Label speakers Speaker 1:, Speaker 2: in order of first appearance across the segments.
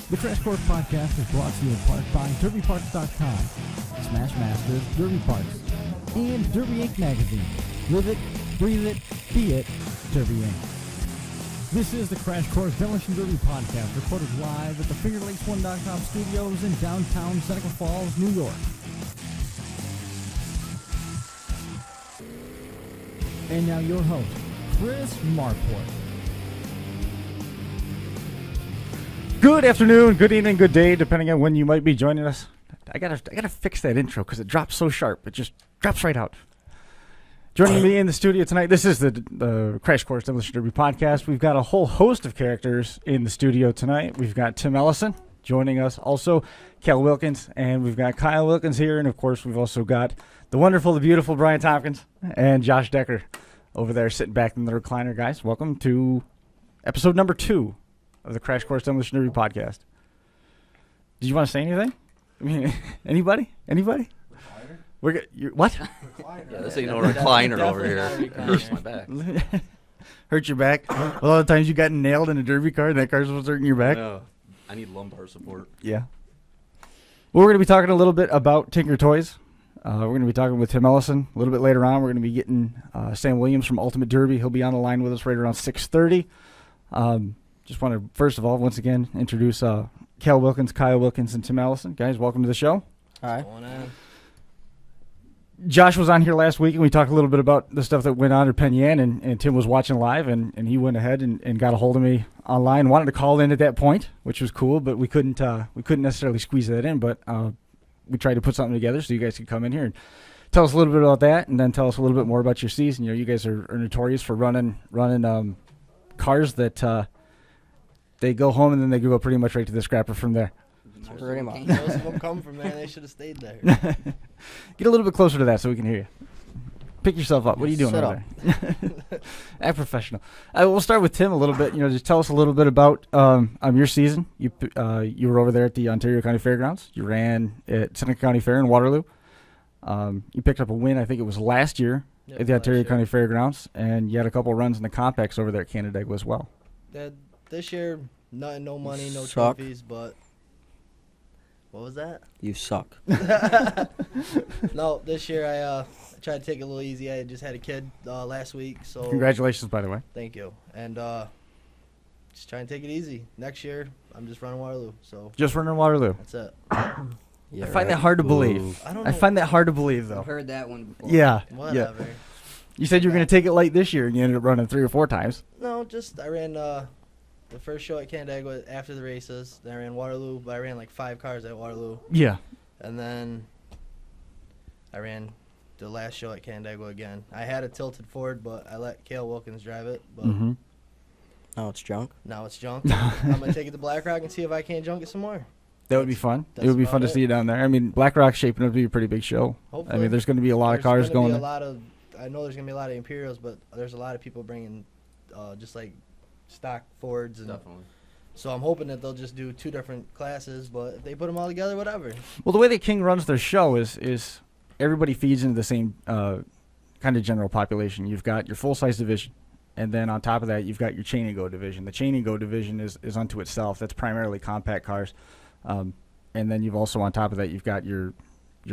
Speaker 1: The Crash Course Podcast is brought to you in part by DerbyParts.com, Smashmasters, Derby Parts, and Derby Inc. magazine. Live it, breathe it, be it, Derby Inc. This is the Crash Course Demolition Derby Podcast, recorded live at the FingerLakes1.com studios in downtown Seneca Falls, New York. And now your host, Chris Marport.
Speaker 2: Good afternoon, good evening, good day, depending on when you might be joining us. I gotta fix that intro because it drops so sharp. It just drops right out. Joining me in the studio tonight, this is the Crash Course Demolition Derby Podcast. We've got a whole host of characters in the studio tonight. We've got Tim Ellison joining us, also Kale Wilkins, and we've got Kyle Wilkins here, and of course we've also got the wonderful, the beautiful Brian Tompkins and Josh Decker over there sitting back in the recliner. Guys, welcome to episode number 2 of the Crash Course Demolition Derby Podcast. Did you want to say anything? I mean, anybody? Recliner? What?
Speaker 3: Recliner. Yeah, this ain't no recliner over here. It hurts my back.
Speaker 2: Hurt your back? A lot of times you got nailed in a derby car and that car's supposed to hurt your back?
Speaker 3: No, I need lumbar support.
Speaker 2: Yeah. Well, we're going to be talking a little bit about Tinker Toys. We're going to be talking with Tim Ellison a little bit later on. We're going to be getting Sam Williams from Ultimate Derby. He'll be on the line with us right around 6:30. Just want to, first of all, once again, introduce Kale Wilkins, Kyle Wilkins, and Tim Ellison. Guys, welcome to the show.
Speaker 4: Hi.
Speaker 2: Josh was on here last week, and we talked a little bit about the stuff that went on at Penn Yan, and Tim was watching live, and he went ahead and got a hold of me online. Wanted to call in at that point, which was cool, but we couldn't necessarily squeeze that in, but we tried to put something together so you guys could come in here and tell us a little bit about that, and then tell us a little bit more about your season. You know, you guys are notorious for running cars that they go home and then they go pretty much right to the scrapper from there.
Speaker 4: Pretty much.
Speaker 5: Most of them come from there. They should have stayed there.
Speaker 2: Get a little bit closer to that so we can hear you. Pick yourself up. What are you doing
Speaker 4: Sit
Speaker 2: over there? Act professional. We'll start with Tim a little bit. You know, just tell us a little bit about your season. You were over there at the Ontario County Fairgrounds. You ran at Seneca County Fair in Waterloo. You picked up a win. I think it was last year at the Ontario County Fairgrounds, and you had a couple runs in the compacts over there at Canandaigua as well.
Speaker 5: This year, no money, no
Speaker 4: Suck.
Speaker 5: trophies, but what was that?
Speaker 4: You suck.
Speaker 5: No, this year I tried to take it a little easy. I just had a kid last week, so
Speaker 2: Congratulations, by the way.
Speaker 5: thank you. And just trying to take it easy. Next year, I'm just running Waterloo, so
Speaker 2: Just running Waterloo.
Speaker 5: that's it.
Speaker 4: Yeah,
Speaker 2: I find that hard to believe.
Speaker 5: I don't know.
Speaker 2: I find that hard to believe, though.
Speaker 4: I've heard that one before.
Speaker 2: Yeah.
Speaker 5: Whatever.
Speaker 2: Yeah. You said you were going to take it light this year, and you ended up running 3 or 4 times.
Speaker 5: No, just I ran the first show at Canandaigua after the races. Then I ran Waterloo, but I ran like 5 cars at Waterloo.
Speaker 2: Yeah.
Speaker 5: And then I ran the last show at Canandaigua again. I had a tilted Ford, but I let Kale Wilkins drive it. But
Speaker 2: Mm-hmm.
Speaker 4: Oh, it's junk.
Speaker 5: now it's junk. I'm going to take it to Black Rock and see if I can't junk it some more.
Speaker 2: That would be fun. It
Speaker 5: That's
Speaker 2: would be
Speaker 5: about
Speaker 2: fun to
Speaker 5: it.
Speaker 2: see you down there. I mean, Black Rock's shaping up to be a pretty big show.
Speaker 5: Hopefully.
Speaker 2: I mean, there's going to be a lot of cars
Speaker 5: There's gonna
Speaker 2: going
Speaker 5: be
Speaker 2: there.
Speaker 5: I know there's going to be a lot of Imperials, but there's a lot of people bringing just like stock Fords. And
Speaker 3: Definitely.
Speaker 5: so I'm hoping that they'll just do 2 different classes, but if they put them all together, whatever.
Speaker 2: Well, the way that King runs their show is everybody feeds into the same kind of general population. You've got your full-size division, and then on top of that, you've got your chain and go division. The chain and go division is unto itself. That's primarily compact cars. And then you've also, on top of that, you've got your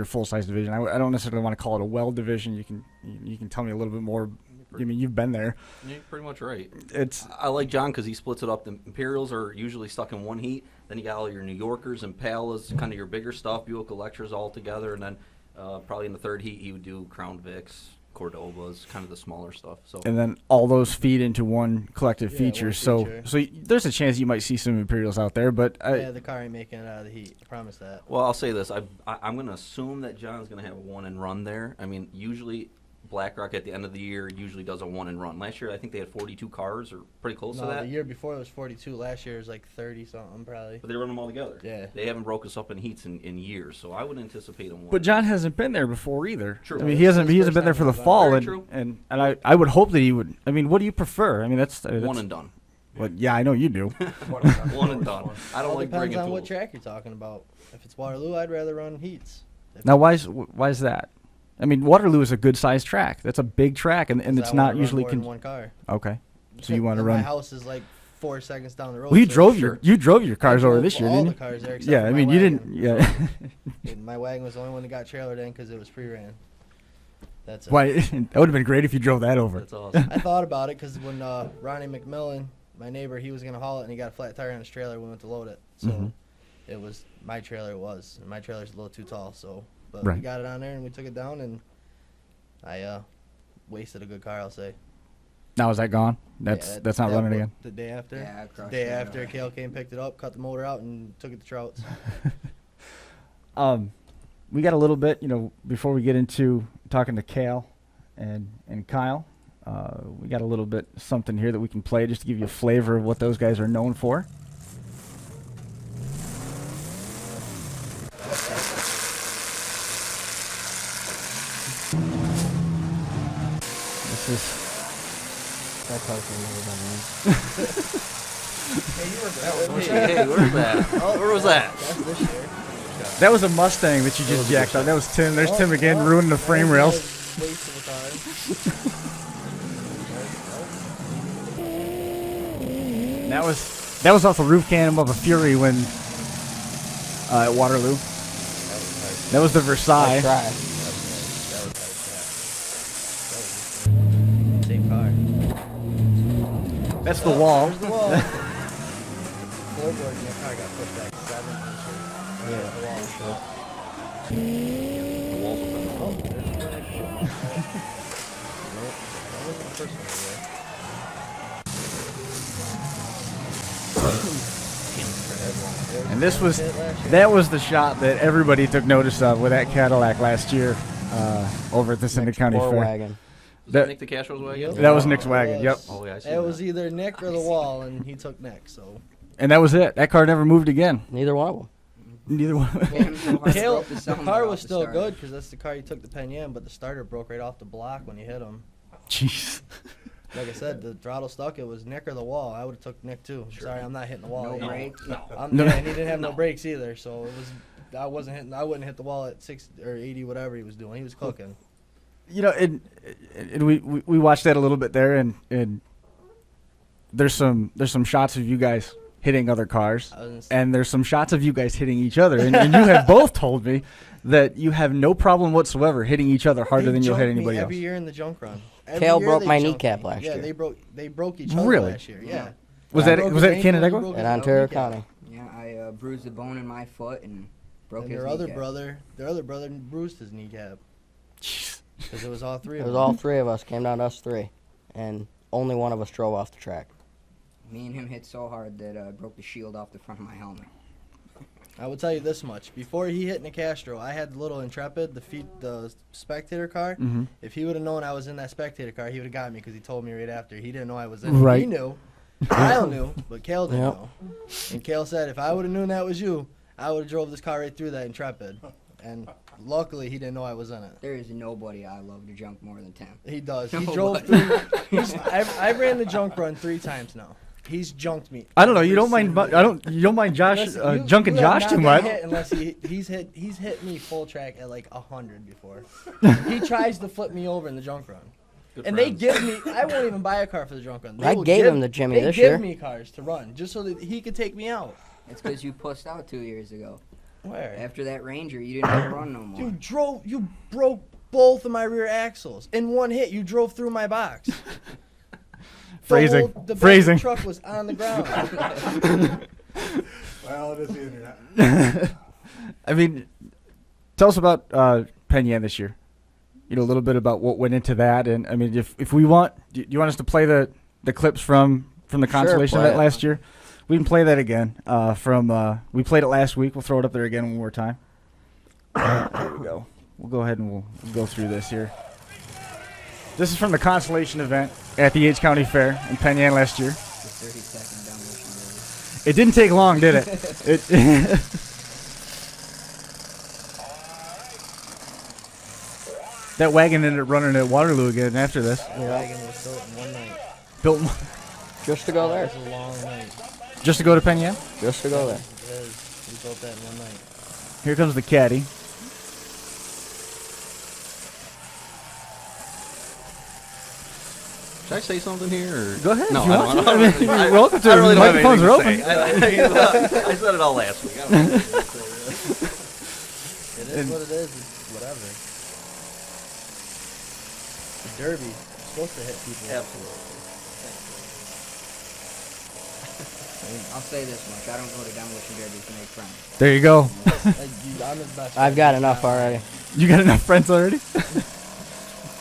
Speaker 2: full-size division. I don't necessarily want to call it a well division. You can tell me a little bit more. I mean, you've been there.
Speaker 3: You're pretty much right.
Speaker 2: I
Speaker 3: I like John because he splits it up. The Imperials are usually stuck in one heat. Then you got all your New Yorkers and Palas, kind of your bigger stuff, Buick Electras all together. And then probably in the third heat, he would do Crown Vics, Cordovas, kind of the smaller stuff. So
Speaker 2: And then all those feed into one collective
Speaker 5: Yeah,
Speaker 2: feature.
Speaker 5: one
Speaker 2: So
Speaker 5: feature.
Speaker 2: there's a chance you might see some Imperials out there, but
Speaker 5: Yeah, the car ain't making it out of the heat. I promise that.
Speaker 3: Well, I'll say this. I'm going to assume that John's going to have a 1-and-run there. I mean, usually Black Rock at the end of the year usually does a 1-and-run. Last year, I think they had 42 cars or pretty close to
Speaker 5: No,
Speaker 3: that.
Speaker 5: the year before it was 42. Last year it was like 30-something probably.
Speaker 3: But they run them all together.
Speaker 5: Yeah.
Speaker 3: They haven't broke us up in heats in years, so I would anticipate them.
Speaker 2: But John hasn't been there before either.
Speaker 3: True.
Speaker 2: I mean, he hasn't
Speaker 5: This is
Speaker 2: been there
Speaker 5: first
Speaker 2: for the
Speaker 5: time he's
Speaker 2: fall,
Speaker 3: Very
Speaker 2: and,
Speaker 3: true.
Speaker 2: and and I would hope that he would. I mean, what do you prefer? I mean, that's
Speaker 3: 1 and done.
Speaker 2: Well, yeah, I know you do.
Speaker 3: 1 and done. I don't
Speaker 5: All
Speaker 3: like
Speaker 5: depends
Speaker 3: bringing
Speaker 5: on
Speaker 3: tools.
Speaker 5: what track you're talking about. If it's Waterloo, I'd rather run heats.
Speaker 2: Now, why is that? I mean, Waterloo is a good sized track. That's a big track, and it's
Speaker 5: I wanna
Speaker 2: not
Speaker 5: run
Speaker 2: usually
Speaker 5: more than one car.
Speaker 2: okay. So you want to
Speaker 5: And
Speaker 2: run?
Speaker 5: My house is like 4 seconds down the road.
Speaker 2: Well, you
Speaker 5: so
Speaker 2: drove
Speaker 5: sure.
Speaker 2: your cars
Speaker 5: I
Speaker 2: over
Speaker 5: drove
Speaker 2: this year,
Speaker 5: all
Speaker 2: didn't you?
Speaker 5: the cars there except
Speaker 2: Yeah,
Speaker 5: for
Speaker 2: I
Speaker 5: my
Speaker 2: mean, you
Speaker 5: wagon.
Speaker 2: didn't. Yeah.
Speaker 5: And my wagon was the only one that got trailered in because it was pre-ran. That's it.
Speaker 2: Why? That would have been great if you drove that over.
Speaker 3: That's awesome.
Speaker 5: I thought about it because when Ronnie McMillan, my neighbor, he was going to haul it and he got a flat tire on his trailer. We went to load it. So
Speaker 2: Mhm.
Speaker 5: it was my trailer. It was. And my trailer's a little too tall. So, but
Speaker 2: Right.
Speaker 5: we got it on there and we took it down and I wasted a good car, I'll say.
Speaker 2: Now is that gone?
Speaker 5: Yeah,
Speaker 2: That's not
Speaker 5: that
Speaker 2: running
Speaker 5: was
Speaker 2: again.
Speaker 5: The day after.
Speaker 6: Yeah, I
Speaker 5: The
Speaker 6: crushed
Speaker 5: day
Speaker 6: it.
Speaker 5: after, Kale came, picked it up, cut the motor out, and took it to Trout's.
Speaker 2: We got a little bit, before we get into talking to Kale and Kyle. We got a little bit something here that we can play just to give you a flavor of what those guys are known for. This is
Speaker 4: That car's been never done
Speaker 3: Hey, where's that? Where was that?
Speaker 5: That's this year.
Speaker 2: that was a Mustang that you just jacked up. That was Tim. There's Tim again, ruining the frame rails.
Speaker 5: Waste of a car.
Speaker 2: That was off the roof cannon of a Fury when at Waterloo. That was the Versailles.
Speaker 4: Try.
Speaker 5: Same car.
Speaker 2: That's the wall.
Speaker 5: There's the wall. Floorboard in your car got pushed back 7 inches.
Speaker 4: Yeah,
Speaker 5: The wall.
Speaker 4: sure.
Speaker 3: The walls open.
Speaker 5: Oh, there's the flag. Nope. That wasn't the first one
Speaker 2: And that was the shot that everybody took notice of with that Cadillac last year over at the Cinder County
Speaker 4: Or
Speaker 2: Fair.
Speaker 4: wagon.
Speaker 3: Was
Speaker 2: That-
Speaker 3: that Nick the Castro's wagon?
Speaker 2: That was Nick's wagon. Yep.
Speaker 3: Oh, yeah, I see
Speaker 5: It was
Speaker 3: that.
Speaker 5: either Nick or the wall, and he took Nick, so.
Speaker 2: And that was it. That car never moved again.
Speaker 4: Neither one of them.
Speaker 2: Neither one.
Speaker 5: Kale,
Speaker 6: the
Speaker 5: the car was still good because that's the car you took the Penn but the starter broke right off the block when you hit him.
Speaker 2: Jeez.
Speaker 5: Like I said, the throttle stuck. It was Nick or the wall. I would have took Nick too. Sorry, I'm not hitting the wall.
Speaker 6: No
Speaker 5: yet.
Speaker 6: brakes.
Speaker 3: No.
Speaker 2: No.
Speaker 5: Yeah, and he didn't have no brakes either, so it was. I wouldn't hit the wall at 60 or 80, whatever he was doing. He was cooking.
Speaker 2: And we watched that a little bit there, and there's some shots of you guys hitting other cars, and there's some shots of you guys hitting each other, and you have both told me that you have no problem whatsoever hitting each other harder than you'll hit anybody else.
Speaker 5: Every year in the junk run. Every
Speaker 4: Kale
Speaker 5: year
Speaker 4: broke
Speaker 5: they
Speaker 4: my
Speaker 5: junked
Speaker 4: kneecap
Speaker 5: me.
Speaker 4: last
Speaker 5: Yeah,
Speaker 4: year.
Speaker 5: they broke each other
Speaker 2: Really?
Speaker 5: last year. Yeah.
Speaker 2: Was
Speaker 5: I
Speaker 2: that
Speaker 5: broke
Speaker 2: was
Speaker 5: his
Speaker 2: that
Speaker 5: ankle, he
Speaker 2: Canandaigua?
Speaker 5: broke
Speaker 4: In
Speaker 5: his
Speaker 4: Ontario
Speaker 5: kneecap.
Speaker 4: County.
Speaker 6: Yeah, I bruised a bone in my foot and broke
Speaker 5: And
Speaker 6: his
Speaker 5: their other
Speaker 6: kneecap.
Speaker 5: brother bruised his kneecap because it was all three
Speaker 4: It
Speaker 5: of
Speaker 4: was
Speaker 5: them.
Speaker 4: all three of us. Came down to us three. And only one of us drove off the track.
Speaker 6: Me and him hit so hard that I broke the shield off the front of my helmet.
Speaker 5: I will tell you this much: before he hit Nicastro, I had the little Intrepid, the spectator car.
Speaker 2: Mm-hmm.
Speaker 5: If he would have known I was in that spectator car, he would have got me because he told me right after. He didn't know I was in it.
Speaker 2: Right.
Speaker 5: He knew. Kyle knew, but Kale didn't
Speaker 4: Yep.
Speaker 5: know. And Kale said, if I would have known that was you, I would have drove this car right through that Intrepid. And luckily, he didn't know I was in it.
Speaker 6: There is nobody I love to junk more than Tim.
Speaker 5: He does. He
Speaker 6: No,
Speaker 5: drove
Speaker 6: but-
Speaker 5: through. I ran the junk run 3 times now. He's junked me.
Speaker 2: I don't know. You
Speaker 5: every
Speaker 2: don't mind.
Speaker 5: single
Speaker 2: You don't mind Josh
Speaker 5: Listen, you
Speaker 2: junking
Speaker 5: have
Speaker 2: Josh
Speaker 5: not
Speaker 2: too
Speaker 5: been
Speaker 2: much.
Speaker 5: hit unless he's hit me full track at like 100 before. He tries to flip me over in the junk run,
Speaker 3: Good
Speaker 5: and
Speaker 3: friends.
Speaker 5: they give me. I won't even buy a car for the junk run. They
Speaker 4: I
Speaker 5: will
Speaker 4: gave
Speaker 5: give-
Speaker 4: him the Jimmy
Speaker 5: they
Speaker 4: this
Speaker 5: give
Speaker 4: year.
Speaker 5: me cars to run just so that he could take me out.
Speaker 6: It's because you pussed out 2 years ago.
Speaker 5: Where?
Speaker 6: After that Ranger, you didn't have to run no more.
Speaker 5: You broke both of my rear axles in one hit. You drove through my box.
Speaker 2: Phrasing.
Speaker 5: The back
Speaker 2: Phrasing.
Speaker 5: of the truck was on the ground.
Speaker 7: Well, it is the internet.
Speaker 2: I mean, tell us about Penn Yan this year. A little bit about what went into that, and I mean, if we want, do you want us to play the clips from the consolation
Speaker 4: play
Speaker 2: event
Speaker 4: it.
Speaker 2: last year? We can play that again. We played it last week. We'll throw it up there again one more time. There we go. We'll go ahead and we'll go through this here. This is from the consolation event at the Yates County Fair in Penn Yan last year.
Speaker 6: The 30-second demolition movie.
Speaker 2: It didn't take long, did it? That wagon ended up running at Waterloo again after this.
Speaker 5: The wagon was built in one night.
Speaker 2: Built
Speaker 4: Just to go there.
Speaker 5: It was a long night.
Speaker 2: just to go to Penn Yan.
Speaker 4: Just to go there.
Speaker 5: It is. We built that in one night.
Speaker 2: Here comes the caddy.
Speaker 3: Should I say something here? Or?
Speaker 2: Go ahead.
Speaker 3: No,
Speaker 2: if you
Speaker 3: I
Speaker 2: want
Speaker 3: don't.
Speaker 2: to. I mean, you're welcome to.
Speaker 3: I really don't have
Speaker 2: Microphones are open.
Speaker 3: anything to say. I said it all last week. I don't know what to say.
Speaker 5: It is what it is. It's whatever. The Derby is supposed to hit people.
Speaker 3: Absolutely.
Speaker 6: I'll say this much: I don't go to demolition derbies to make friends.
Speaker 2: There you go.
Speaker 5: I'm his best
Speaker 4: I've
Speaker 5: friend.
Speaker 4: got enough already.
Speaker 2: You got enough friends already?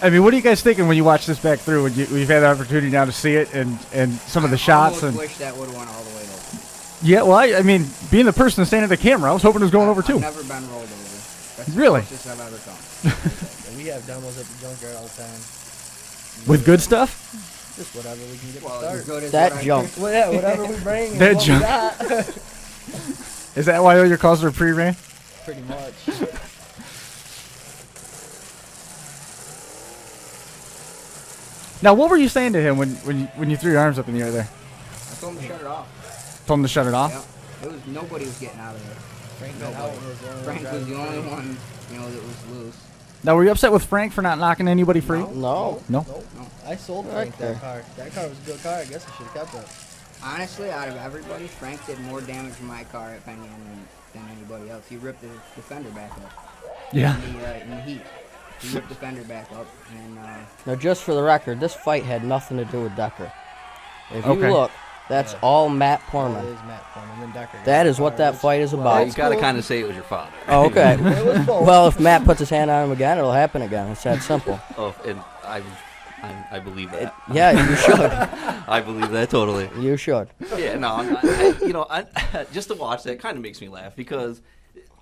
Speaker 2: I mean, what are you guys thinking when you watch this back through? When you've had the opportunity now to see it and some of the shots
Speaker 6: I
Speaker 2: and
Speaker 6: wish that would have went all the way over.
Speaker 2: yeah. Well, I mean, being the person standing at the camera, I was hoping it was going over too.
Speaker 6: I've never been rolled over. That's
Speaker 2: Really?
Speaker 6: the closest I've ever come.
Speaker 5: And we have demos at the junkyard all the time.
Speaker 2: With good stuff.
Speaker 5: Just whatever we can get
Speaker 6: Well,
Speaker 5: to
Speaker 6: as
Speaker 5: start.
Speaker 6: good as
Speaker 4: That
Speaker 6: what I-
Speaker 4: junk.
Speaker 5: Well, yeah, whatever we bring. is
Speaker 2: That
Speaker 5: what we
Speaker 2: junk.
Speaker 5: got.
Speaker 2: Is that why all your calls are pre-ran?
Speaker 5: Pretty much.
Speaker 2: Now, what were you saying to him when you threw your arms up in the air there?
Speaker 6: I told him to shut it off.
Speaker 2: Told him to shut it off.
Speaker 6: Yeah. It was nobody was getting out of there.
Speaker 5: Frank Van Houten was the only one
Speaker 6: Frank was
Speaker 5: driving
Speaker 6: the only
Speaker 5: free.
Speaker 6: one, that was loose.
Speaker 2: Now, were you upset with Frank for not knocking anybody free?
Speaker 6: No.
Speaker 4: No.
Speaker 2: No.
Speaker 5: Nope.
Speaker 6: No.
Speaker 5: I sold
Speaker 4: Right
Speaker 5: Frank
Speaker 4: there.
Speaker 5: that car. That car was a good car. I guess I should have kept it.
Speaker 6: Honestly, out of everybody, Frank did more damage to my car at Penny than anybody else. He ripped the fender back up
Speaker 2: Yeah.
Speaker 6: in the heat. He ripped the fender back up, and
Speaker 4: Now, just for the record, this fight had nothing to do with Decker. If you
Speaker 2: Okay.
Speaker 4: look, that's all Matt
Speaker 5: It
Speaker 4: Portman.
Speaker 5: is Matt Foreman. Then Decker.
Speaker 4: That is what that fight is
Speaker 3: Well,
Speaker 4: about.
Speaker 3: you got to kind of say it was your father.
Speaker 4: Oh, okay.
Speaker 5: It was both.
Speaker 4: Well, if Matt puts his hand on him again, it'll happen again. It's that simple.
Speaker 3: Oh, and I believe that.
Speaker 4: Yeah, you should.
Speaker 3: I believe that totally.
Speaker 4: You should.
Speaker 3: Yeah, no, just to watch that kind of makes me laugh because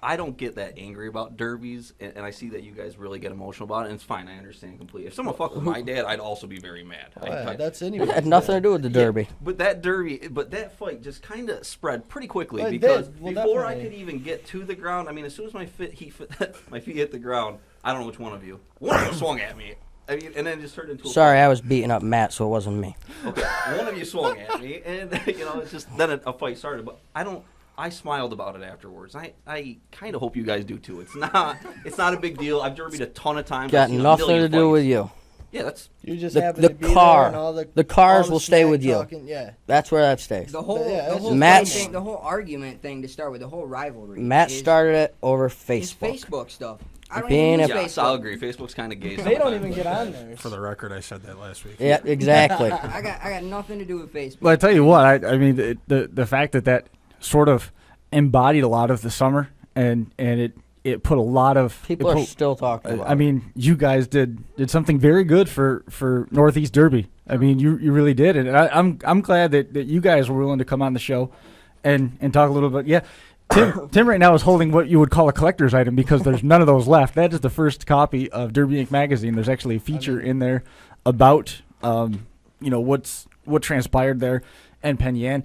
Speaker 3: I don't get that angry about derbies, and I see that you guys really get emotional about it, and it's fine. I understand completely. If someone fucked with my dad, I'd also be very mad.
Speaker 5: Oh, yeah, that's anyway.
Speaker 4: It had nothing to do with the Derby.
Speaker 3: But that fight just kind of spread pretty quickly
Speaker 5: Well, it
Speaker 3: because
Speaker 5: did. Well,
Speaker 3: before I
Speaker 5: definitely.
Speaker 3: could even get to the ground, I mean, as soon as my feet hit the ground, I don't know which one of you swung at me. I mean, and then it just turned into a
Speaker 4: Sorry, I was beating up Matt, so it wasn't me.
Speaker 3: Okay, one of you swung at me, and it's just then a fight started. But I smiled about it afterwards. I kind of hope you guys do too. It's not a big deal. I've derbied a ton of times.
Speaker 4: Got
Speaker 3: I've seen a
Speaker 4: nothing
Speaker 3: million
Speaker 4: to do
Speaker 3: fights.
Speaker 4: with you.
Speaker 3: Yeah, that's
Speaker 5: You just
Speaker 4: The-
Speaker 5: happen
Speaker 4: the
Speaker 5: to be
Speaker 4: car.
Speaker 5: there and all
Speaker 4: The cars
Speaker 5: all
Speaker 4: will stay
Speaker 5: smack
Speaker 4: with you.
Speaker 5: talking, yeah.
Speaker 4: That's where that stays.
Speaker 6: the whole
Speaker 5: Yeah,
Speaker 6: the
Speaker 5: that's
Speaker 6: whole
Speaker 4: Matt's-
Speaker 6: thing, the whole argument thing to start with, the whole rivalry.
Speaker 4: Matt
Speaker 6: is-
Speaker 4: started it over
Speaker 6: is
Speaker 4: Facebook.
Speaker 6: Facebook stuff. I don't
Speaker 4: Being
Speaker 6: even use
Speaker 4: a-
Speaker 3: yes, I'll
Speaker 6: Facebook.
Speaker 3: agree. Facebook's kind of gay.
Speaker 5: They don't
Speaker 3: sometimes,
Speaker 5: even
Speaker 3: but-
Speaker 5: get on there.
Speaker 7: For the record, I said that last week.
Speaker 4: Yeah, exactly.
Speaker 6: I got nothing to do with Facebook.
Speaker 2: Well, I tell you what, I mean, the fact that sort of embodied a lot of the summer, and it put a lot of
Speaker 4: People
Speaker 2: it
Speaker 4: are
Speaker 2: put-
Speaker 4: still talking about
Speaker 2: I mean, you guys did something very good for Northeast Derby. I mean, you really did, and I'm glad that you guys were willing to come on the show and talk a little bit. Yeah, Tim right now is holding what you would call a collector's item because there's none of those left. That is the first copy of Derby Inc. magazine. There's actually a feature in there about what transpired there in Penn